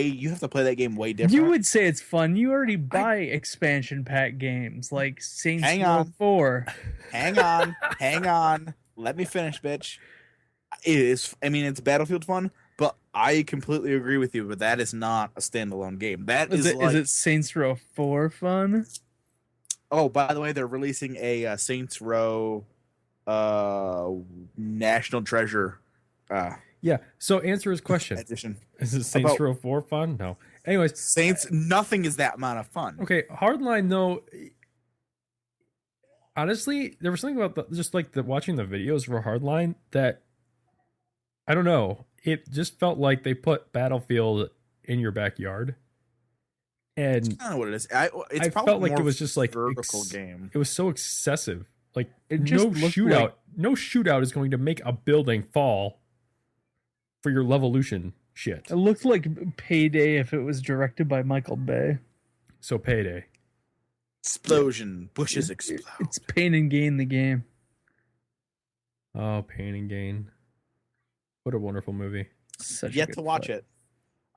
you have to play that game way different. You would say it's fun. You already buy expansion pack games like Saints Row 4. Hang on. Let me finish, bitch. It is. I mean, it's Battlefield fun, but I completely agree with you. But that is not a standalone game. Is it Saints Row 4 fun? Oh, by the way, they're releasing a Saints Row National Treasure. Yeah. So answer his question. Edition. Is it Saints Row 4 fun? No. Anyways, Saints. Nothing is that amount of fun. Okay, Hardline though. Honestly, there was something about watching the videos for Hardline that I don't know. It just felt like they put Battlefield in your backyard, and That's kind of what it is. I felt like it was just like vertical game. It was so excessive. Like It just no looked shootout. like- No shootout is going to make a building fall for your Levolution shit. It looked like Payday if it was directed by Michael Bay. So Payday. Explosion. Bushes explode. It's Pain and Gain the game. Oh, Pain and Gain. What a wonderful movie. Such Yet to watch it.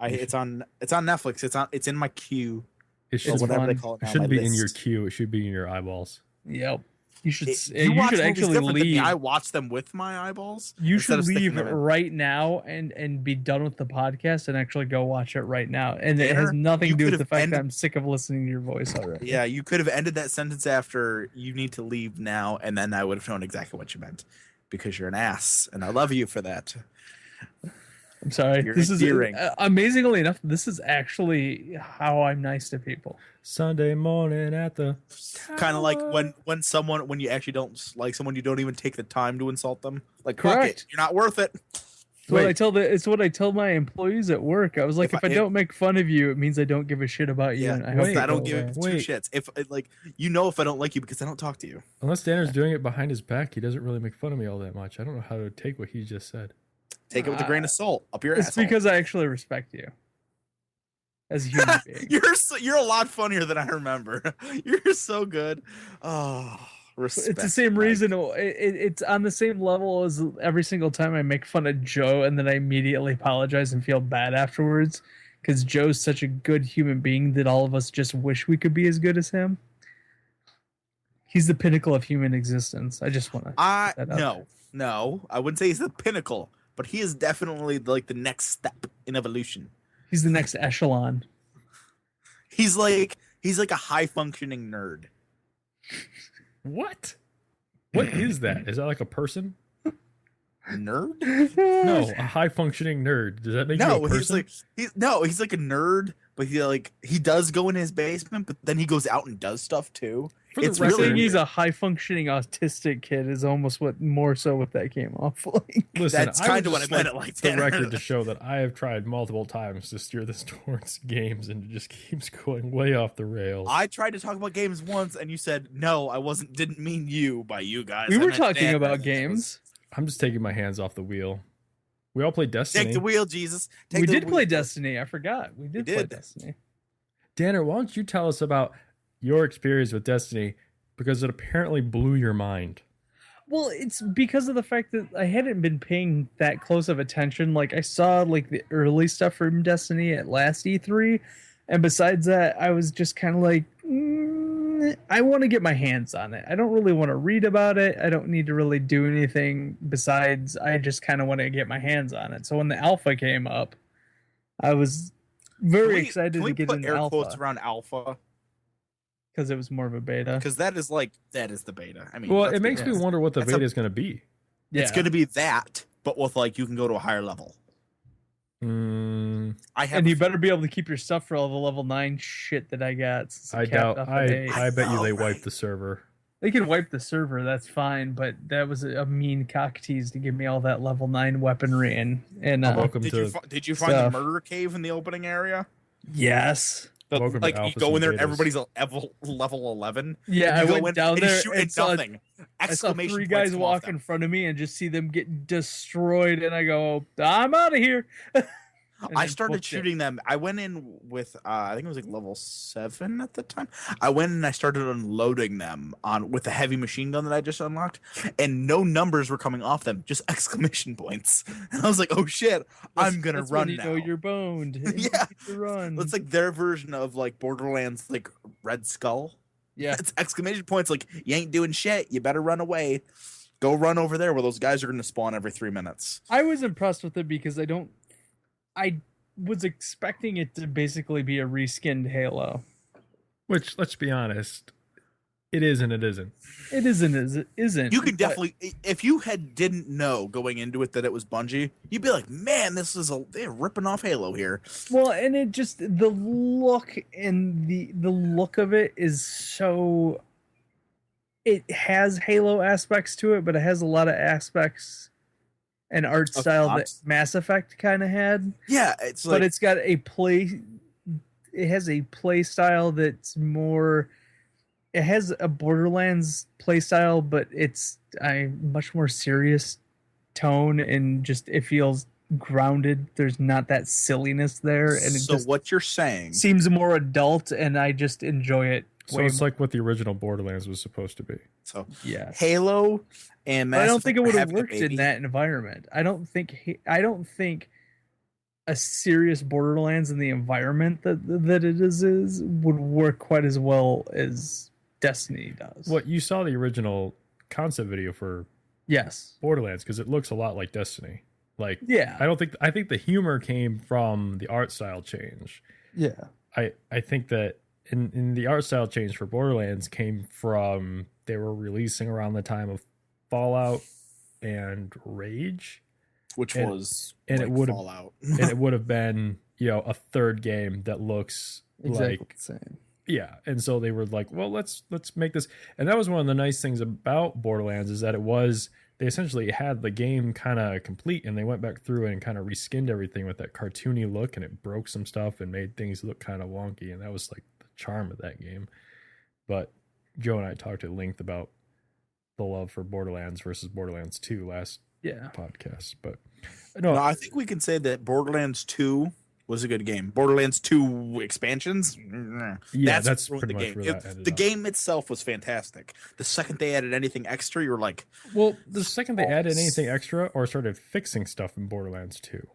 It's on Netflix. It's in my queue. It should, whatever fun. they call it. it Now, shouldn't my be in your list. queue. It should be in your eyeballs. Yep. You should. You You watch should movies actually different than me. leave. I watch them with my eyeballs. You instead should of sticking leave them in. right now and be done with the podcast and actually go watch it right now. And it has Tanner, nothing you to do with could the have fact that ended- I'm sick of listening to your voice already. Yeah, you could have ended that sentence after "you need to leave now," and then I would have known exactly what you meant, because you're an ass, and I love you for that. I'm sorry. You're This is endearing. amazingly enough. This is actually how I'm nice to people. Sunday morning at the Kind of like when you actually don't like someone, you don't even take the time to insult them. Like, fuck Correct. it, you're not worth it. It's what I tell my employees at work. I was like, if I If- don't make fun of you, it means I don't give a shit about you. Yeah, And I hope I you don't go give away. two Wait. shits. If if I don't like you because I don't talk to you. Unless Danner's doing it behind his back, he doesn't really make fun of me all that much. I don't know how to take what he just said. Take it with a grain of salt up your It's asshole. because I actually respect you as a human being. You're a lot funnier than I remember. You're so good. Oh, respect. It's the same Mike. reason. It's on the same level as every single time I make fun of Joe and then I immediately apologize and feel bad afterwards because Joe's such a good human being that all of us just wish we could be as good as him. He's the pinnacle of human existence. I just want to. No, I wouldn't say he's the pinnacle, but he is definitely like the next step in evolution. He's the next echelon. He's like a high functioning nerd. What? What is that? Is that like a person? Nerd? No, a high functioning nerd. Does that make you a No, person? he's like a nerd, but he does go in his basement, but then he goes out and does stuff too. For the It's record- really Saying he's weird. a high functioning autistic kid is almost what that came off like. Listen, That's I kind of would what I just meant it like the that. record to show that I have tried multiple times to steer this towards games and it just keeps going way off the rails. I tried to talk about games once, and you said no. Didn't mean you by you guys. We I were meant talking Dan. about games. I'm just taking my hands off the wheel. We all play Destiny. Take the wheel, Jesus. Take We the did wheel. play Destiny. I forgot. We did play did. Destiny. Danner, why don't you tell us about your experience with Destiny? Because it apparently blew your mind. Well, it's because of the fact that I hadn't been paying that close of attention. Like, I saw, like, the early stuff from Destiny at last E3. And besides that, I was just kind of like, I want to get my hands on it. I don't really want to read about it. I don't need to really do anything besides I just kind of want to get my hands on it. So when the alpha came up, I was very excited Can we to get put into air quotes alpha around alpha? because it was more of a beta. Because that is the beta. I mean, Well, let's it be makes me honest. wonder what the That's beta is going to be. Yeah. It's going to be that, but with you can go to a higher level. I have. And you better be able to keep your stuff for all the level 9 shit that I got. since I it capped doubt. off at 8. I bet you know, they right? wiped the server. They can wipe the server, that's fine, but that was a mean cock tease to give me all that level 9 weaponry and Welcome Did to. you find stuff. the murder cave in the opening area? yes. Welcome like to you alphas go in and there, betas. everybody's level 11. Yeah, and I you go went in down and you there shoot and at saw nothing. I saw Exclamation 3 points guys come off walk them. in front of me and just see them get destroyed, and I go, I'm out of here. I started shooting them. I went in with I think it was like level 7 at the time. I went and I started unloading them on with the heavy machine gun that I just unlocked, and no numbers were coming off them, just exclamation points. And I was like, "Oh shit, I'm gonna that's run when you now." know you're boned. And Yeah. you need to run. It's like their version of like Borderlands, like Red Skull. Yeah, It's exclamation points. Like you ain't doing shit. You better run away. Go run over there where those guys are gonna spawn every 3 minutes. I was impressed with it because I was expecting it to basically be a reskinned Halo. Which, let's be honest, it is and it isn't. It isn't. You could but- definitely, if you didn't know going into it that it was Bungie, you'd be like, man, they're ripping off Halo here. Well, and it just the look and the look of it is so. It has Halo aspects to it, but it has a lot of aspects and art Of style that mods? Mass Effect kind of had. Yeah, it's But like it's got a play. It has a play style that's more. It has a Borderlands play style, but it's a much more serious tone, and just it feels grounded. There's not that silliness there, and it so just what you're saying. seems more adult, and I just enjoy it. So it's like what the original Borderlands was supposed to be. So Yeah, Halo and Mass I don't Effect think it were would have having a worked in baby. that environment. I don't think a serious Borderlands in the environment that it is would work quite as well as Destiny does. What you saw the original concept video for Yes. Borderlands because it looks a lot like Destiny. Like Yeah. I think the humor came from the art style change. Yeah. I think that in the art style change for Borderlands came from they were releasing around the time of Fallout and Rage, which and- was and like it would've- Fallout. and it would have been a third game that looks Exactly like the same. yeah. And so they were like, well, let's make this. And that was one of the nice things about Borderlands is that they essentially had the game kind of complete, and they went back through and kind of reskinned everything with that cartoony look, and it broke some stuff and made things look kind of wonky, and that was like the charm of that game. But Joe and I talked at length about the love for Borderlands versus Borderlands 2 last Yeah. podcast. But No, I think we can say that Borderlands 2 was a good game. Borderlands 2 expansions, yeah, that's what ruined pretty the much game. where that ended The up. game itself was fantastic. The second they added anything extra, you were like, Well, the second they added anything extra or started fixing stuff in Borderlands 2,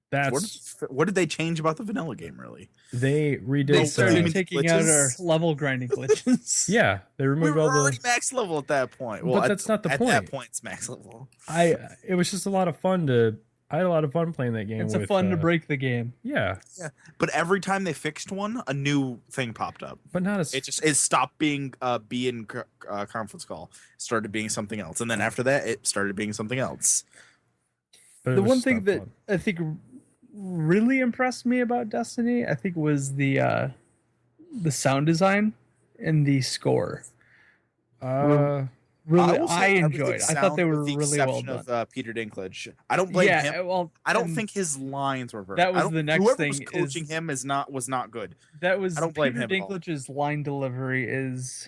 that's what did they change about the vanilla game, really? they redid. They Well, started even taking out our glitches? level grinding glitches. yeah, they We removed were all already the. max level at that point. But that's not the at point. that point, it's max level. It was just a lot of fun I had a lot of fun playing that game. It's with, fun to break the game. Yeah, But every time they fixed one, a new thing popped up. but not as It stopped being being conference call, started being something else, and then after that, it started being something else. but it The was one just thing not that fun. I think really impressed me about Destiny, I think, was the sound design and the score. Really, will say I everything enjoyed. I thought they sound were with the really well exception done. of Peter Dinklage. I don't blame him. Well, I don't and think his lines were very. that was I don't- the next whoever thing was coaching is- him was not good. that was I don't blame Peter him at all. Dinklage's line delivery is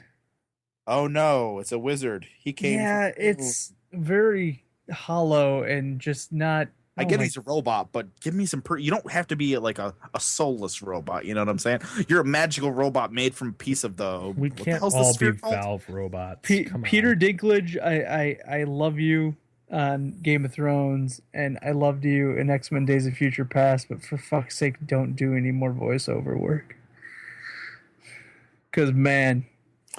Oh no, it's a wizard. He came. yeah, from- it's very hollow and just not. I oh get my- he's a robot, but give me some. You don't have to be like a soulless robot. You know what I'm saying? You're a magical robot made from a piece of the. We what the can't hell's the all be sphere called? Valve robots. Come Peter on. Dinklage, I love you on Game of Thrones, and I loved you in X-Men: Days of Future Past, but for fuck's sake, don't do any more voiceover work. Because man,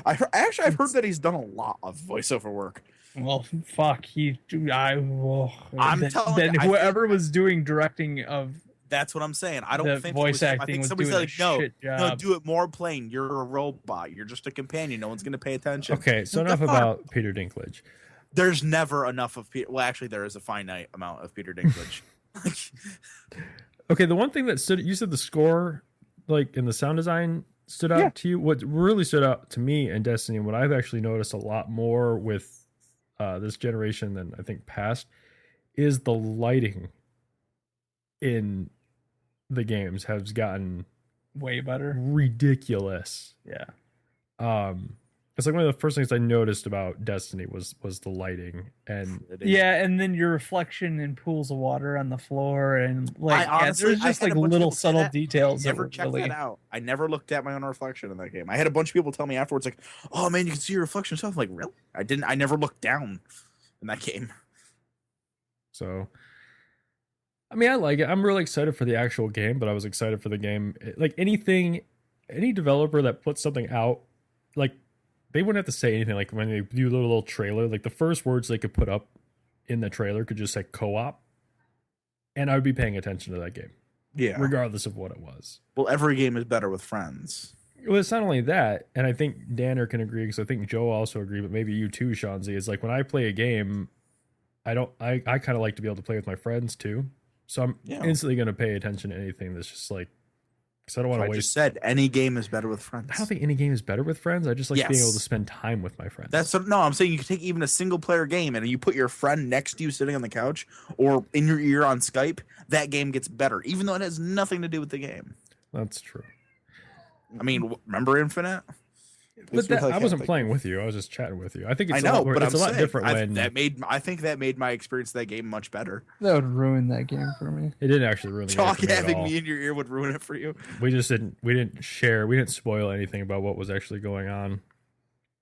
I've heard that he's done a lot of voiceover work. well, fuck, I'm I'm telling you, I whoever was doing directing of That's what I'm saying. I don't the think voice it was him. I acting think was somebody doing said a like, shit no, job. do it more plain. You're a robot. You're just a companion. No one's gonna pay attention. Okay, so What enough the fuck? about Peter Dinklage. There's never enough of Peter. Well, actually, there is a finite amount of Peter Dinklage. Okay, the one thing that you said the score, like in the sound design, stood out Yeah. to you. What really stood out to me in Destiny, and what I've actually noticed a lot more with this generation than I think past, is the lighting in the games has gotten way better. ridiculous. Yeah. It's like one of the first things I noticed about Destiny was the lighting, and Yeah, and then your reflection in pools of water on the floor, and like honestly, there's just I had like a bunch of little people say subtle that. details. I never checked that out. I never looked at my own reflection in that game. I had a bunch of people tell me afterwards, like, "Oh man, you can see your reflection." So I'm like, "Really?" I didn't. I never looked down in that game. so I mean, I like it. I'm really excited for the actual game, but I was excited for the game. Like any developer that puts something out, like they wouldn't have to say anything. Like when they do a little trailer, like the first words they could put up in the trailer could just say co-op, and I would be paying attention to that game, Yeah. regardless of what it was. Well, every game is better with friends. Well, it's not only that, and I think Danner can agree because I think Joe also agree, but maybe you too, Shanzi. Is like when I play a game, I kind of like to be able to play with my friends too. So I'm instantly going to pay attention to anything that's just like, because I don't want to waste. I just said any game is better with friends. I don't think any game is better with friends. I just like being able to spend time with my friends. No, I'm saying you can take even a single player game and you put your friend next to you sitting on the couch or in your ear on Skype. That game gets better, even though it has nothing to do with the game. That's true. I mean, remember Infinite? But I wasn't playing with you. I was just chatting with you. I think it's a lot different when I think that made my experience of that game much better. That would ruin that game for me. It didn't actually ruin the game for me at having all. me in your ear would ruin it for you. We didn't spoil anything about what was actually going on.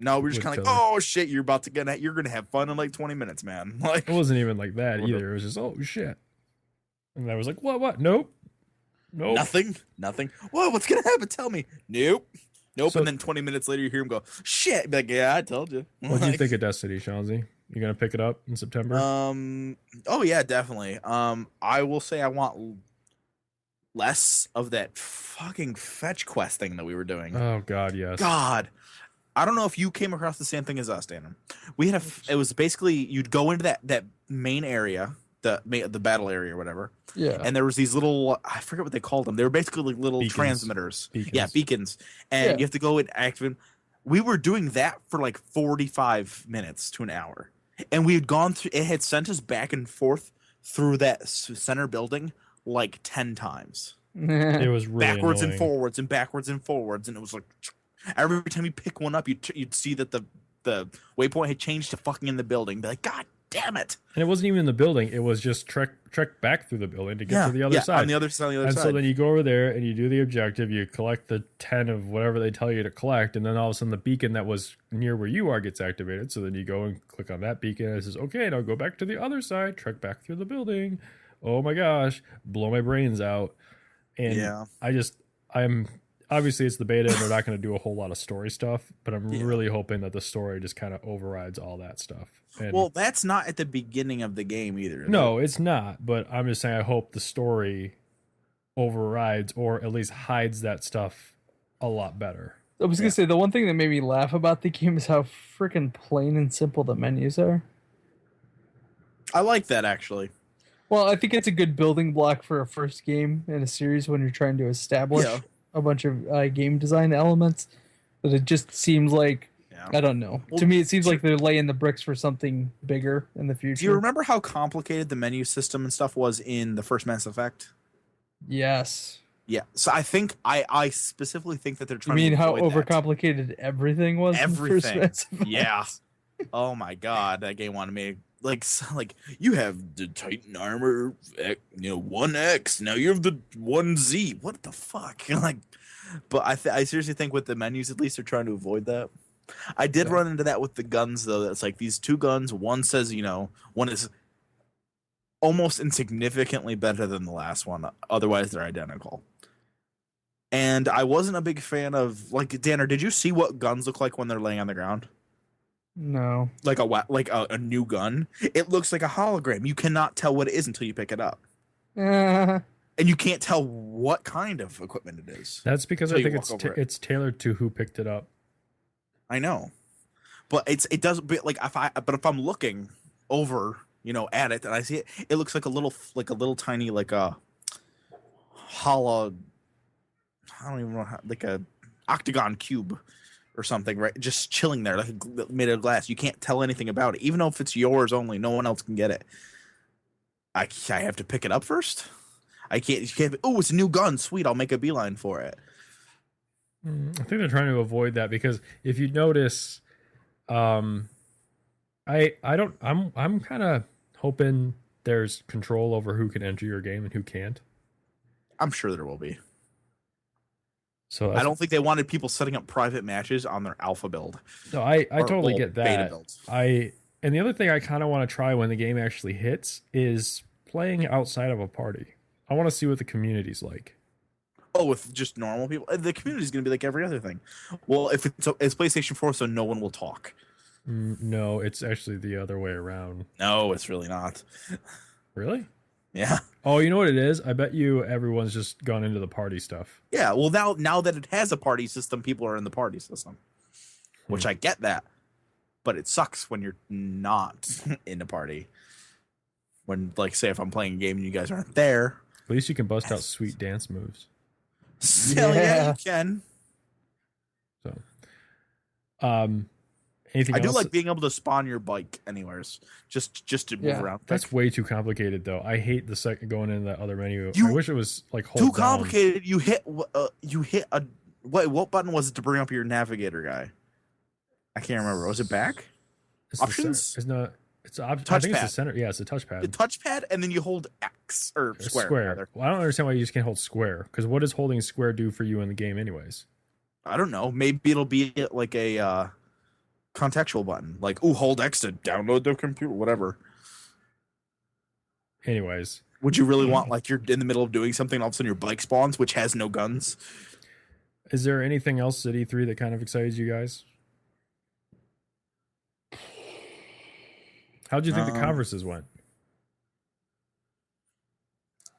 No, we're just kind of like, oh shit, you're gonna have fun in like 20 minutes, man. Like it wasn't even like that either. It was just oh shit, and I was like, what? Nope. Nothing. Whoa, what's gonna happen? Tell me. Nope. So, and then 20 minutes later, you hear him go, shit. Be like, yeah, I told you. What do you think of Destiny, Shanzi? You gonna pick it up in September? Oh yeah, definitely. I will say I want less of that fucking fetch quest thing that we were doing. Oh God, yes. God, I don't know if you came across the same thing as us, Dana. We had it was basically you'd go into that main area, the battle area or whatever. Yeah. And there was these little, I forget what they called them. They were basically like little transmitters. Beacons. Beacons. And you have to go and activate. We were doing that for like 45 minutes to an hour. And we had gone through, it had sent us back and forth through that center building like 10 times. It was really backwards annoying. And forwards and backwards and forwards. And it was like, every time you pick one up, you'd see that the waypoint had changed to fucking in the building. Be like, God damn it. And it wasn't even in the building. It was just trek back through the building to get to the other side. On the other side. And so then you go over there and you do the objective. You collect the 10 of whatever they tell you to collect. And then all of a sudden the beacon that was near where you are gets activated. So then you go and click on that beacon. And it says, okay, now go back to the other side. Trek back through the building. Oh my gosh. Blow my brains out. And I'm obviously it's the beta and they're not going to do a whole lot of story stuff. But I'm really hoping that the story just kind of overrides all that stuff. And well, that's not at the beginning of the game either. No, it's not. But I'm just saying I hope the story overrides or at least hides that stuff a lot better. I was going to say, the one thing that made me laugh about the game is how freaking plain and simple the menus are. I like that, actually. Well, I think it's a good building block for a first game in a series when you're trying to establish a bunch of game design elements. But it just seems like, I don't know. Well, to me, it seems like they're laying the bricks for something bigger in the future. Do you remember how complicated the menu system and stuff was in the first Mass Effect? Yes. Yeah. So I think I specifically think that they're trying. You mean to how overcomplicated everything was? Everything. In the first Mass Effect? Yeah. Oh my God, that game wanted me like you have the Titan armor, 1X. Now you have the 1Z. What the fuck? Like, but I seriously think with the menus, at least they're trying to avoid that. I did run into that with the guns though. That's like these two guns. One says, one is almost insignificantly better than the last one. Otherwise, they're identical. And I wasn't a big fan of like Danner. Did you see what guns look like when they're laying on the ground? No. Like a new gun. It looks like a hologram. You cannot tell what it is until you pick it up. And you can't tell what kind of equipment it is. That's because I think it's tailored to who picked it up. I know, but it does. But like if I'm looking over, at it and I see it, it looks like a little tiny like a hollow. I don't even know like a octagon cube or something, right? Just chilling there, like made of glass. You can't tell anything about it, even if it's yours only. No one else can get it. I have to pick it up first. I can't. You can't. Oh, it's a new gun. Sweet. I'll make a beeline for it. I think they're trying to avoid that because if you notice, um, I'm kind of hoping there's control over who can enter your game and who can't. I'm sure there will be. So I don't think they wanted people setting up private matches on their alpha build. No, I totally well, get beta that. build. And the other thing I kind of want to try when the game actually hits is playing outside of a party. I want to see what the community's like. Oh, with just normal people, the community is going to be like every other thing. Well, if it's PlayStation 4, so no one will talk. No, it's actually the other way around. No, it's really not. Really? Yeah. Oh, you know what it is? I bet you everyone's just gone into the party stuff. Yeah. Well, now that it has a party system, people are in the party system, which I get that, but it sucks when you're not in a party. When, like, say, if I'm playing a game and you guys aren't there, At least you can bust out sweet dance moves. hell yeah, you can. So, anything I do else? like being able to spawn your bike anywheres, just to move around. That's way too complicated, though. I hate the second going into that other menu. You- I wish it was like hold Too down. complicated. You hit a what button was it to bring up your navigator guy? I can't remember. Was it back? It's the Options? center. It's not. It's I think it's the Touchpad. center. Yeah, it's a touchpad. The touchpad, and then you hold X or square. rather. Well, I don't understand why you just can't hold square. Because what does holding square do for you in the game, anyways? I don't know. Maybe it'll be like a contextual button, like hold X to download the computer, whatever. Anyways, Would you really want like you're in the middle of doing something, and all of a sudden your bike spawns, which has no guns? is there anything else at E3 that kind of excites you guys? How do you think the conferences went?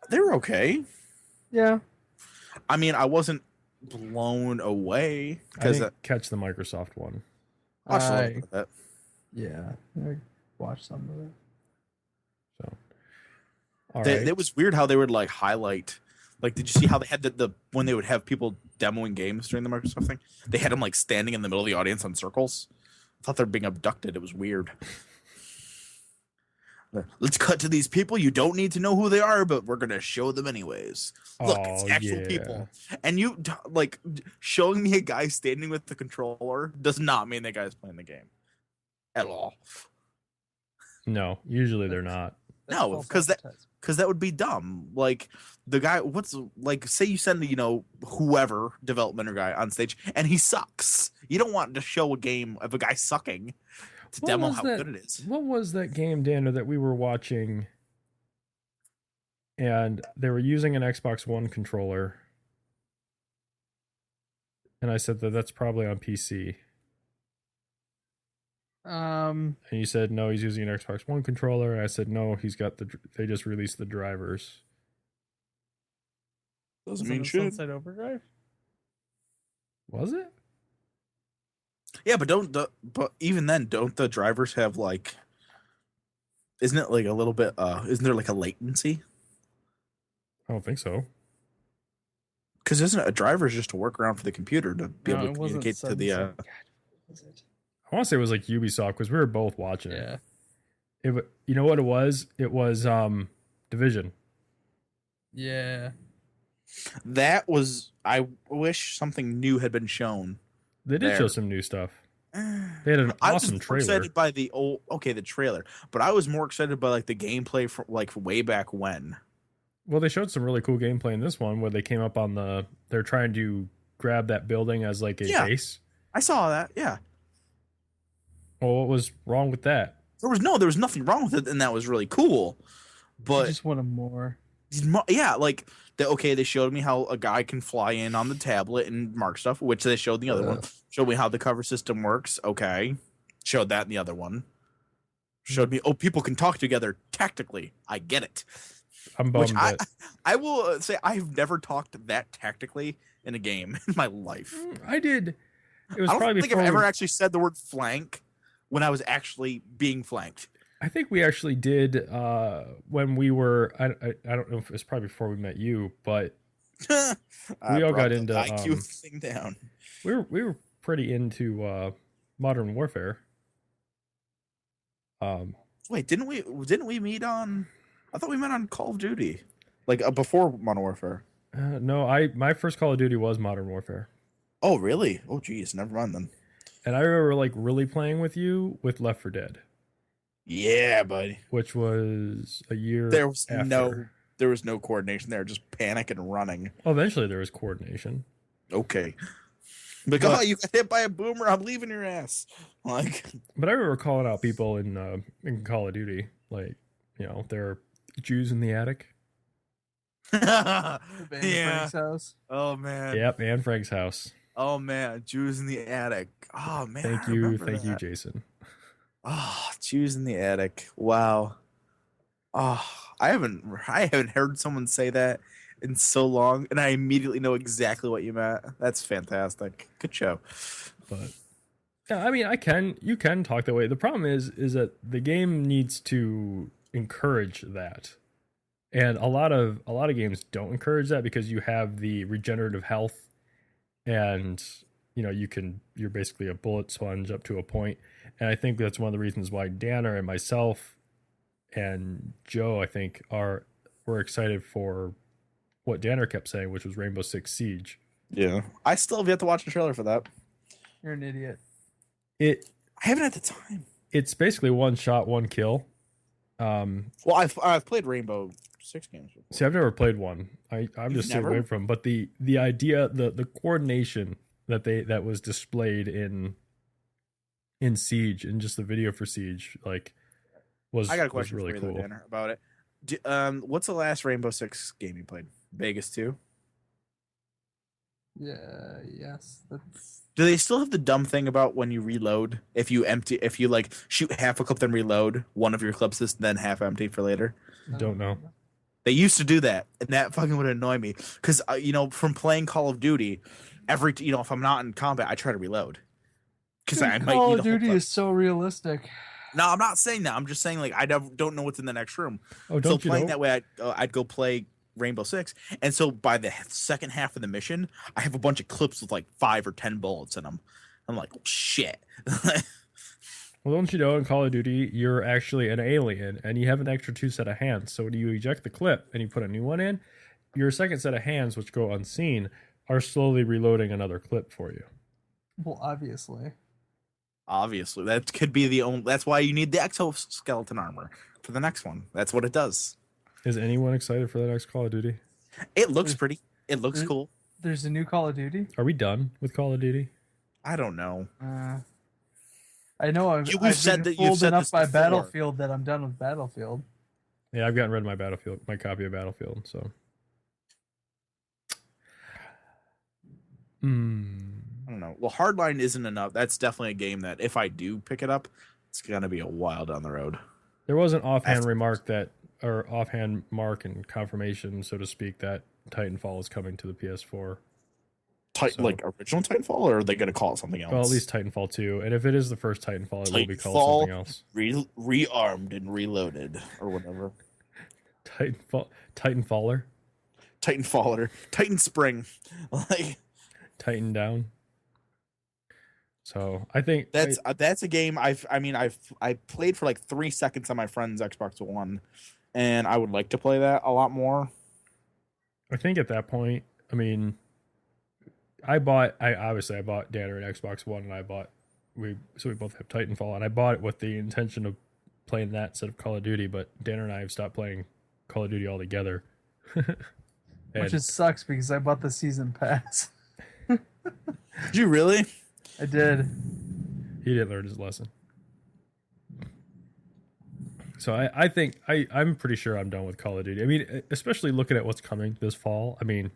They were okay. Yeah. I mean, I wasn't blown away I because didn't catch the Microsoft one. watched a little bit of that. Yeah. I watched some of it. So, all They, right. It was weird how they would like highlight. Like, did you see how they had the when they would have people demoing games during the Microsoft thing? They had them like standing in the middle of the audience on circles. I thought they're being abducted. It was weird. Let's cut to these people. You don't need to know who they are, but we're gonna show them anyways. Look, it's Oh, actual yeah. people. And you like showing me a guy standing with the controller does not mean that guy's playing the game at all. No, usually they're not. No, because that would be dumb. Like the guy, say you send whoever development or guy on stage and he sucks. You don't want to show a game of a guy sucking to What demo was how that- good it is. What was that game, Dana, that we were watching? And they were using an Xbox One controller. And I said that's probably on PC. And you said, no, he's using an Xbox One controller. And I said, no, they just released the drivers. Doesn't Was mean it shit. Sunset Overdrive? Was it? Yeah, but even then, don't the drivers have like? Isn't it like a little bit? Isn't there like a latency? I don't think so. Because isn't it a driver is just a workaround for the computer to be able to it wasn't communicate to the? Sunset. God, what was it? I want to say it was like Ubisoft because we were both watching it. Yeah. You know what it was? It was Division. Yeah. That was. I wish something new had been shown. They did There. show some new stuff. They had an I was awesome more trailer. excited by the the trailer, but I was more excited by like the gameplay from like way back when. Well, they showed some really cool gameplay in this one where they came up on they're trying to grab that building as like a Yeah. base. I saw that. Yeah, Well, what was wrong with that? there was nothing wrong with it, and that was really cool. I But just wanted more. yeah, like they showed me how a guy can fly in on the tablet and mark stuff, which they showed in the other one. Showed me how the cover system works. Okay, showed that in the other one. Showed me people can talk together tactically. I get it. I'm Which bummed that I will say I've never talked that tactically in a game in my life. I did. It was I don't probably think before I've ever we- actually said the word flank when I was actually being flanked. I think we actually did when we were. I don't know if it's probably before we met you, but I We all got brought the into, IQ thing down. we were pretty into Modern Warfare. Wait, didn't we meet on? I thought we met on Call of Duty, like before Modern Warfare. No, my first Call of Duty was Modern Warfare. Oh, really? Oh, geez. Never mind then. And I remember like really playing with you with Left 4 Dead, Yeah, buddy. which was a year There was after. no coordination there. Just panic and running. Well, eventually there was coordination. Okay. Like, But- oh, you got hit by a boomer. I'm leaving your ass. Like, But I remember calling out people in Call of Duty, like, they're Jews in the attic. The band yeah. Frank's house. Oh man. Yep, and Frank's house. Oh man, Jews in the attic. Oh man. Thank I you, remember that. Jason. Oh, Jews in the attic. Wow. Oh, I haven't heard someone say that in so long, and I immediately know exactly what you meant. That's fantastic. Good show. But yeah, I mean, you can talk that way. The problem is that the game needs to encourage that. And a lot of games don't encourage that because you have the regenerative health, and you're basically a bullet sponge up to a point. And I think that's one of the reasons why Danner and myself and Joe, I think, we're excited for what Danner kept saying, which was Rainbow Six Siege. Yeah. I still have yet to watch the trailer for that. You're an idiot. I haven't had the time. It's basically one shot, one kill. Well, I've played Rainbow Six games before. See, I've never played one. I'm just staying away from. But the idea, the coordination that was displayed in Siege, and just the video for Siege, like, I got a question really for you, cool. though, Danner, about it. What's the last Rainbow Six game you played? Vegas 2? Yeah. Yes. That's. Do they still have the dumb thing about when you reload? If you like shoot half a clip then reload, one of your clips is then half empty for later? Don't know. They used to do that, and that fucking would annoy me. Because, from playing Call of Duty, if I'm not in combat, I try to reload. Because I might Call need of Duty is so realistic. No, I'm not saying that. I'm just saying, like, I don't know what's in the next room. Oh, So don't you playing know? that way, I'd go play Rainbow Six. And so by the second half of the mission, I have a bunch of clips with, like, 5 or 10 bullets in them. I'm like, oh, shit. Well, don't you know, in Call of Duty, you're actually an alien, and you have an extra 2 set of hands. So when you eject the clip and you put a new one in, your second set of hands, which go unseen, are slowly reloading another clip for you. Well, obviously. Obviously. That could be that's why you need the exoskeleton armor for the next one. That's what it does. Is anyone excited for the next Call of Duty? It looks pretty. It looks cool. There's a new Call of Duty. Are we done with Call of Duty? I don't know. I know I've said been that you've fooled said enough this by before. Battlefield that I'm done with Battlefield. Yeah, I've gotten rid of my copy of Battlefield, so. I don't know. Well, Hardline isn't enough. That's definitely a game that if I do pick it up, it's gonna be a while down the road. There was an offhand mark and confirmation, so to speak, that Titanfall is coming to the PS4. Like original Titanfall, or are they gonna call it something else? Well, at least Titanfall 2. And if it is the first Titanfall, it will be called something else. Rearmed and reloaded, or whatever. Titanfaller. Titan Spring. Like, Titan Down. So I think that's a game I played for like 3 seconds on my friend's Xbox One, and I would like to play that a lot more. I think at that point, I mean, I bought Danner an Xbox One, and we both have Titanfall, and I bought it with the intention of playing that instead of Call of Duty, but Danner and I have stopped playing Call of Duty altogether. Which just sucks because I bought the season pass. Did you really? I did. He didn't learn his lesson. So I think I'm pretty sure I'm done with Call of Duty. I mean, especially looking at what's coming this fall. I mean,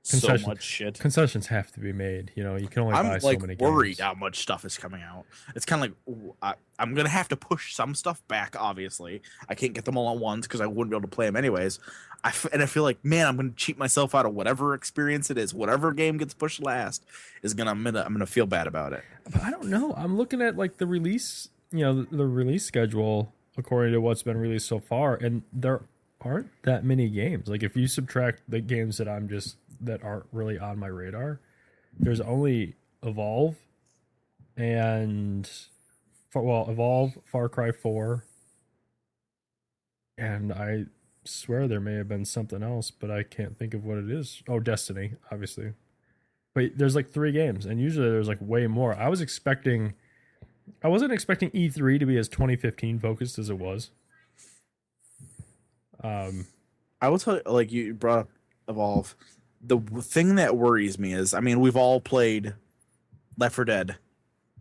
So much shit. Concessions have to be made. You can only buy so many games. I'm worried how much stuff is coming out. It's kind of like I'm gonna have to push some stuff back. Obviously, I can't get them all at once because I wouldn't be able to play them anyways. I feel like, man, I'm gonna cheat myself out of whatever experience it is. Whatever game gets pushed last I'm gonna feel bad about it. But I don't know. I'm looking at like the release, the release schedule according to what's been released so far, and there aren't that many games. Like if you subtract the games that aren't really on my radar, there's only Evolve and Far Cry 4, and I swear there may have been something else, but I can't think of what it is. Oh, Destiny, obviously. but there's like 3 games, and usually there's like way more. I wasn't expecting E3 to be as 2015 focused as it was. I will tell you, like you brought up Evolve. The thing that worries me is, I mean, we've all played Left 4 Dead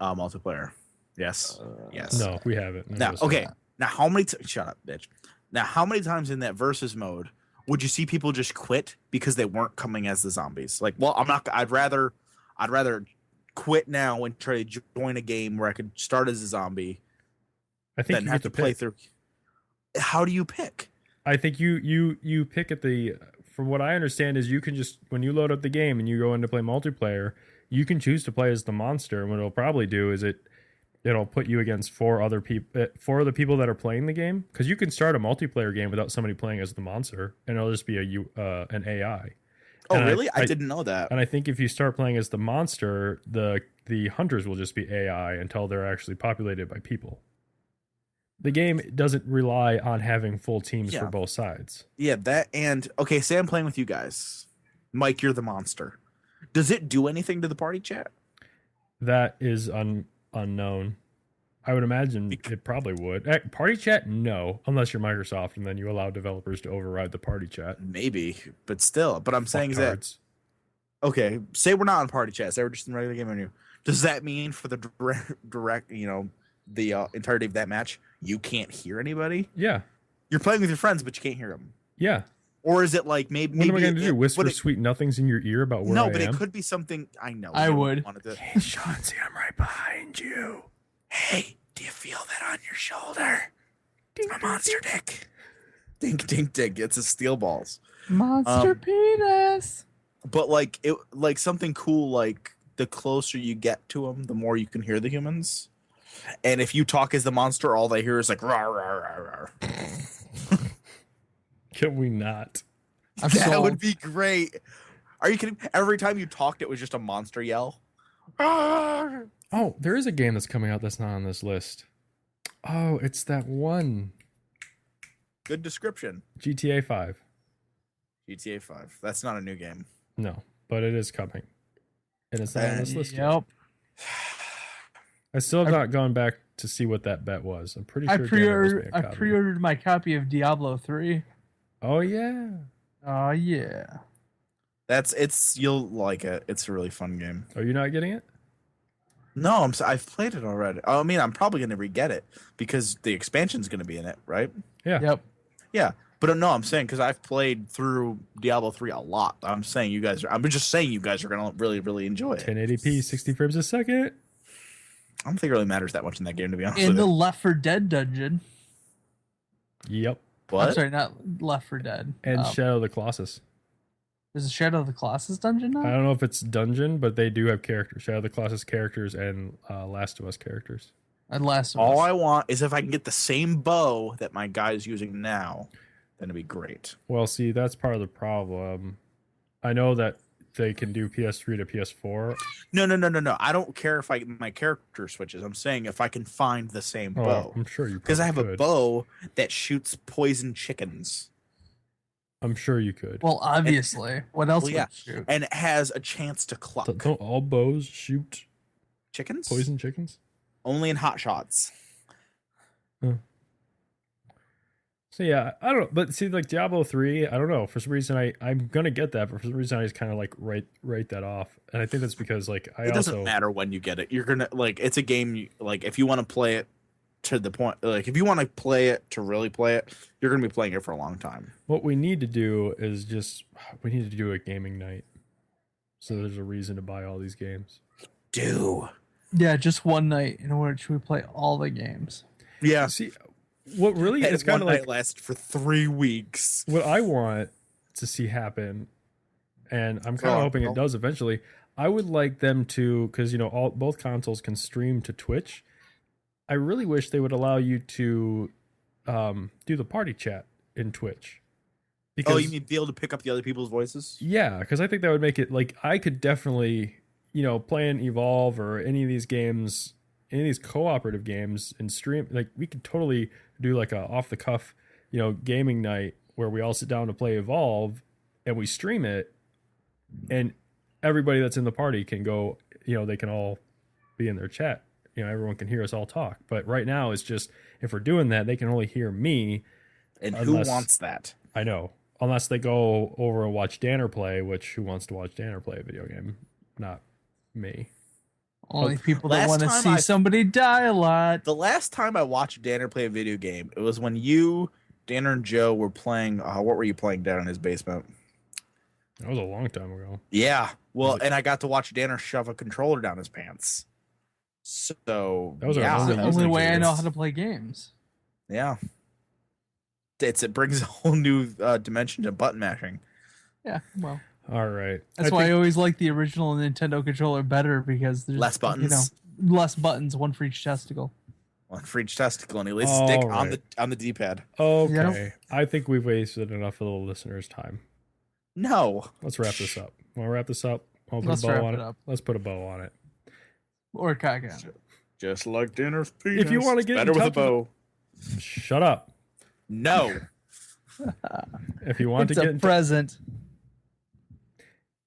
multiplayer. Yes. Yes. No, we haven't. Now, okay. Now, how many? Shut up, bitch. Now, how many times in that versus mode would you see people just quit because they weren't coming as the zombies? Like, well, I'm not. I'd rather quit now and try to join a game where I could start as a zombie. I think than you have get to play through. How do you pick? I think you pick at the. From what I understand is you can just, when you load up the game and you go in to play multiplayer, you can choose to play as the monster. And what it'll probably do is it'll put you against 4 other the people that are playing the game, because you can start a multiplayer game without somebody playing as the monster, and it'll just be an AI. Oh, And really? I didn't know that. And I think if you start playing as the monster, the hunters will just be AI until they're actually populated by people. The game doesn't rely on having full teams for both sides. Yeah, that and okay, say I'm playing with you guys. Mike, you're the monster. Does it do anything to the party chat? That is unknown. I would imagine it probably would. Party chat, no, unless you're Microsoft, and then you allow developers to override the party chat. Maybe, but still. But I'm saying Fucktards. that. Okay, say we're not on party chat. Say we're just in regular game menu. Does that mean for the direct, the entirety of that match, you can't hear anybody? Yeah. You're playing with your friends, but you can't hear them. Yeah. Or is it like maybe? What am I going to do? Whisper sweet nothings in your ear about where I am? No, but it could be something. I know. I would. Hey, Chauncey, I'm right behind you. Hey, do you feel that on your shoulder? It's my monster dick. Dink, dink, dink. It's a steel balls. Monster penis. But like something cool. Like the closer you get to them, the more you can hear the humans. And if you talk as the monster, all they hear is like rawr, rawr, rawr, rawr. Can we not? That would be great. Are you kidding? Every time you talked, it was just a monster yell. Rawr. Oh, there is a game that's coming out that's not on this list. Oh, it's that one. Good description. GTA 5. GTA 5. That's not a new game. No, but it is coming. And it's not on this list. Yep. I still have not gone back to see what that bet was. I'm pretty sure I pre-ordered my copy of Diablo 3. Oh yeah. Oh yeah. You'll like it. It's a really fun game. Are you not getting it? No, I've played it already. I mean, I'm probably going to re-get it because the expansion's going to be in it, right? Yeah. Yep. Yeah. But no, I'm saying because I've played through Diablo 3 a lot. I'm just saying you guys are going to really, really enjoy it. 1080p, 60 frames a second. I don't think it really matters that much in that game, to be honest In with the you. Left 4 Dead dungeon. Yep. What? I'm sorry, not Left 4 Dead. And Shadow of the Colossus. There's a Shadow of the Colossus dungeon now? I don't know if it's dungeon, but they do have characters. Shadow of the Colossus characters and Last of Us characters. And Last of Us. All I want is if I can get the same bow that my guy's using now, then it'd be great. Well, see, that's part of the problem. I know that they can do PS3 to PS4. No. I don't care if my character switches. I'm saying if I can find the same bow. I'm sure you could. Because I have a bow that shoots poison chickens. I'm sure you could. Well, obviously. What else would it shoot? And it has a chance to cluck. Don't all bows shoot chickens? Poison chickens? Only in hot shots. Huh. So yeah, I don't know. But see, like Diablo 3, I don't know. For some reason, I'm going to get that. But for some reason, I just kind of like write that off. And I think that's because like it doesn't matter when you get it. You're going to like, it's a game. Like if you want to play it to the point, like if you want to play it to really play it, you're going to be playing it for a long time. What we need to do is we need to do a gaming night. So there's a reason to buy all these games. Yeah, just one night in which we play all the games. Yeah. See, what really is kind of like lasted for 3 weeks. What I want to see happen, and I'm kind of hoping it does eventually. I would like them to, because both consoles can stream to Twitch. I really wish they would allow you to do the party chat in Twitch. Because, you mean be able to pick up the other people's voices? Yeah, because I think that would make it like I could definitely, play an Evolve or any of these games, any of these cooperative games and stream. Like we could totally do like a off the cuff, gaming night where we all sit down to play Evolve and we stream it. And everybody that's in the party can go, they can all be in their chat. Everyone can hear us all talk. But right now it's just, if we're doing that, they can only hear me. And who wants that? I know. Unless they go over and watch Danner play, which who wants to watch Danner play a video game? Not me. Only people that Last want to time see somebody die a lot. The last time I watched Danner play a video game, it was when you, Danner, and Joe were playing. What were you playing down in his basement? That was a long time ago. Yeah. Well, and I got to watch Danner shove a controller down his pants. So that was the only way I know how to play games. Yeah. It brings a whole new dimension to button mashing. Yeah, well. All right. That's why I always like the original Nintendo controller better, because there's less buttons. Less buttons, one for each testicle. One for each testicle, and he lays a stick on the D-pad. Okay. Yep. I think we've wasted enough of the listeners' time. No. Let's wrap this up. Want to wrap this up? Let's wrap it up. Let's put a bow on it. Or cock on it. Just like Danner's penis. If you want to get better in touch with a bow. Shut up. No. If you want it's to get a present.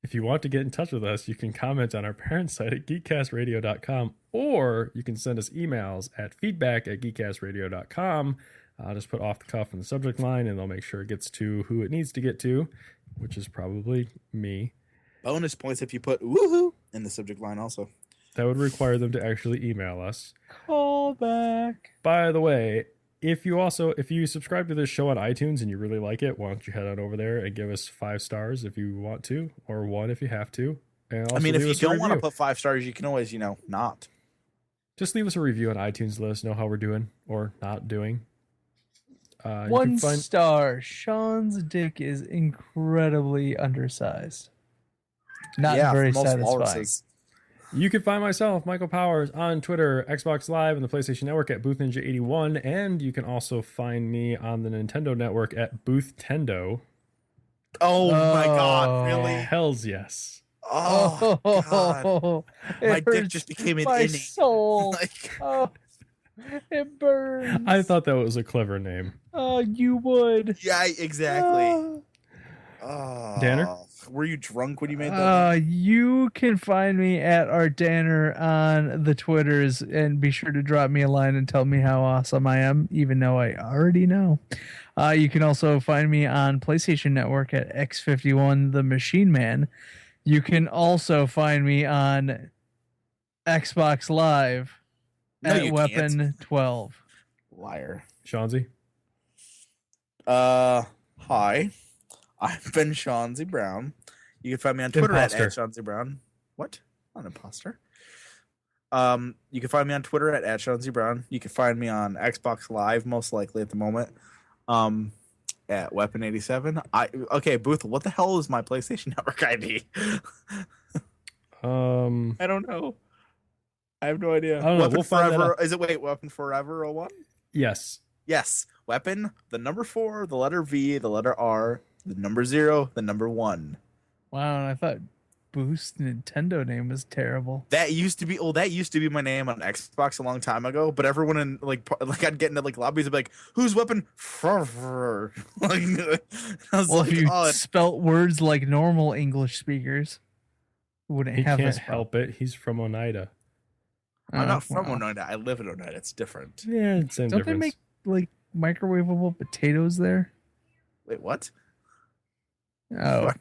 If you want to get in touch with us, you can comment on our parent site at geekcastradio.com, or you can send us emails at feedback@geekcastradio.com. Just put off the cuff in the subject line, and they'll make sure it gets to who it needs to get to, which is probably me. Bonus points if you put woohoo in the subject line also. That would require them to actually email us. Call back. By the way, if you subscribe to this show on iTunes and you really like it, why don't you head on over there and give us 5 stars if you want to, or 1 if you have to. And also if you don't want to put 5 stars, you can always, not. Just leave us a review on iTunes. Let us know how we're doing or not doing. 1 star. Sean's dick is incredibly undersized. Not very satisfying. You can find myself, Michael Powers, on Twitter, Xbox Live, and the PlayStation Network at BoothNinja81, and you can also find me on the Nintendo Network at BoothTendo. Oh my God, really? Hells yes. Oh, God. My dick just became an innie. Soul. It burns. I thought that was a clever name. Oh, you would. Yeah, exactly. Danner? Were you drunk when you made that? You can find me at Art Danner on the Twitters, and be sure to drop me a line and tell me how awesome I am, even though I already know. You can also find me on PlayStation Network at X51 The Machine Man. You can also find me on Xbox Live at Weapon 12. Liar. Shawnzy? Hi. I've been Shawnzy Brown. You can find me on Twitter at Shawnzy Brown. What? I'm an imposter. You can find me on Twitter at Shawnzy Brown. You can find me on Xbox Live, most likely at the moment, at Weapon87. Okay, Booth, what the hell is my PlayStation Network ID? I don't know. I have no idea. I don't know. We'll find that out. Is it Weapon Forever 01? Yes. Yes. Weapon, the number 4, the letter V, the letter R, the number 0, the number 1. Wow, and I thought Boost Nintendo name was terrible. That used to be my name on Xbox a long time ago, but everyone in I'd get into lobbies and be like, "Who's Weapon Forever?" If you spelt words like normal English speakers, wouldn't have it. He can't help it. He's from Oneida. I'm not from Oneida. I live in Oneida. It's different. Yeah, same difference. Don't they make microwavable potatoes there? Wait, what? Oh,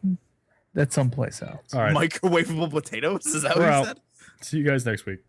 that's someplace else. All right. Microwavable potatoes? Is that what you said? See you guys next week.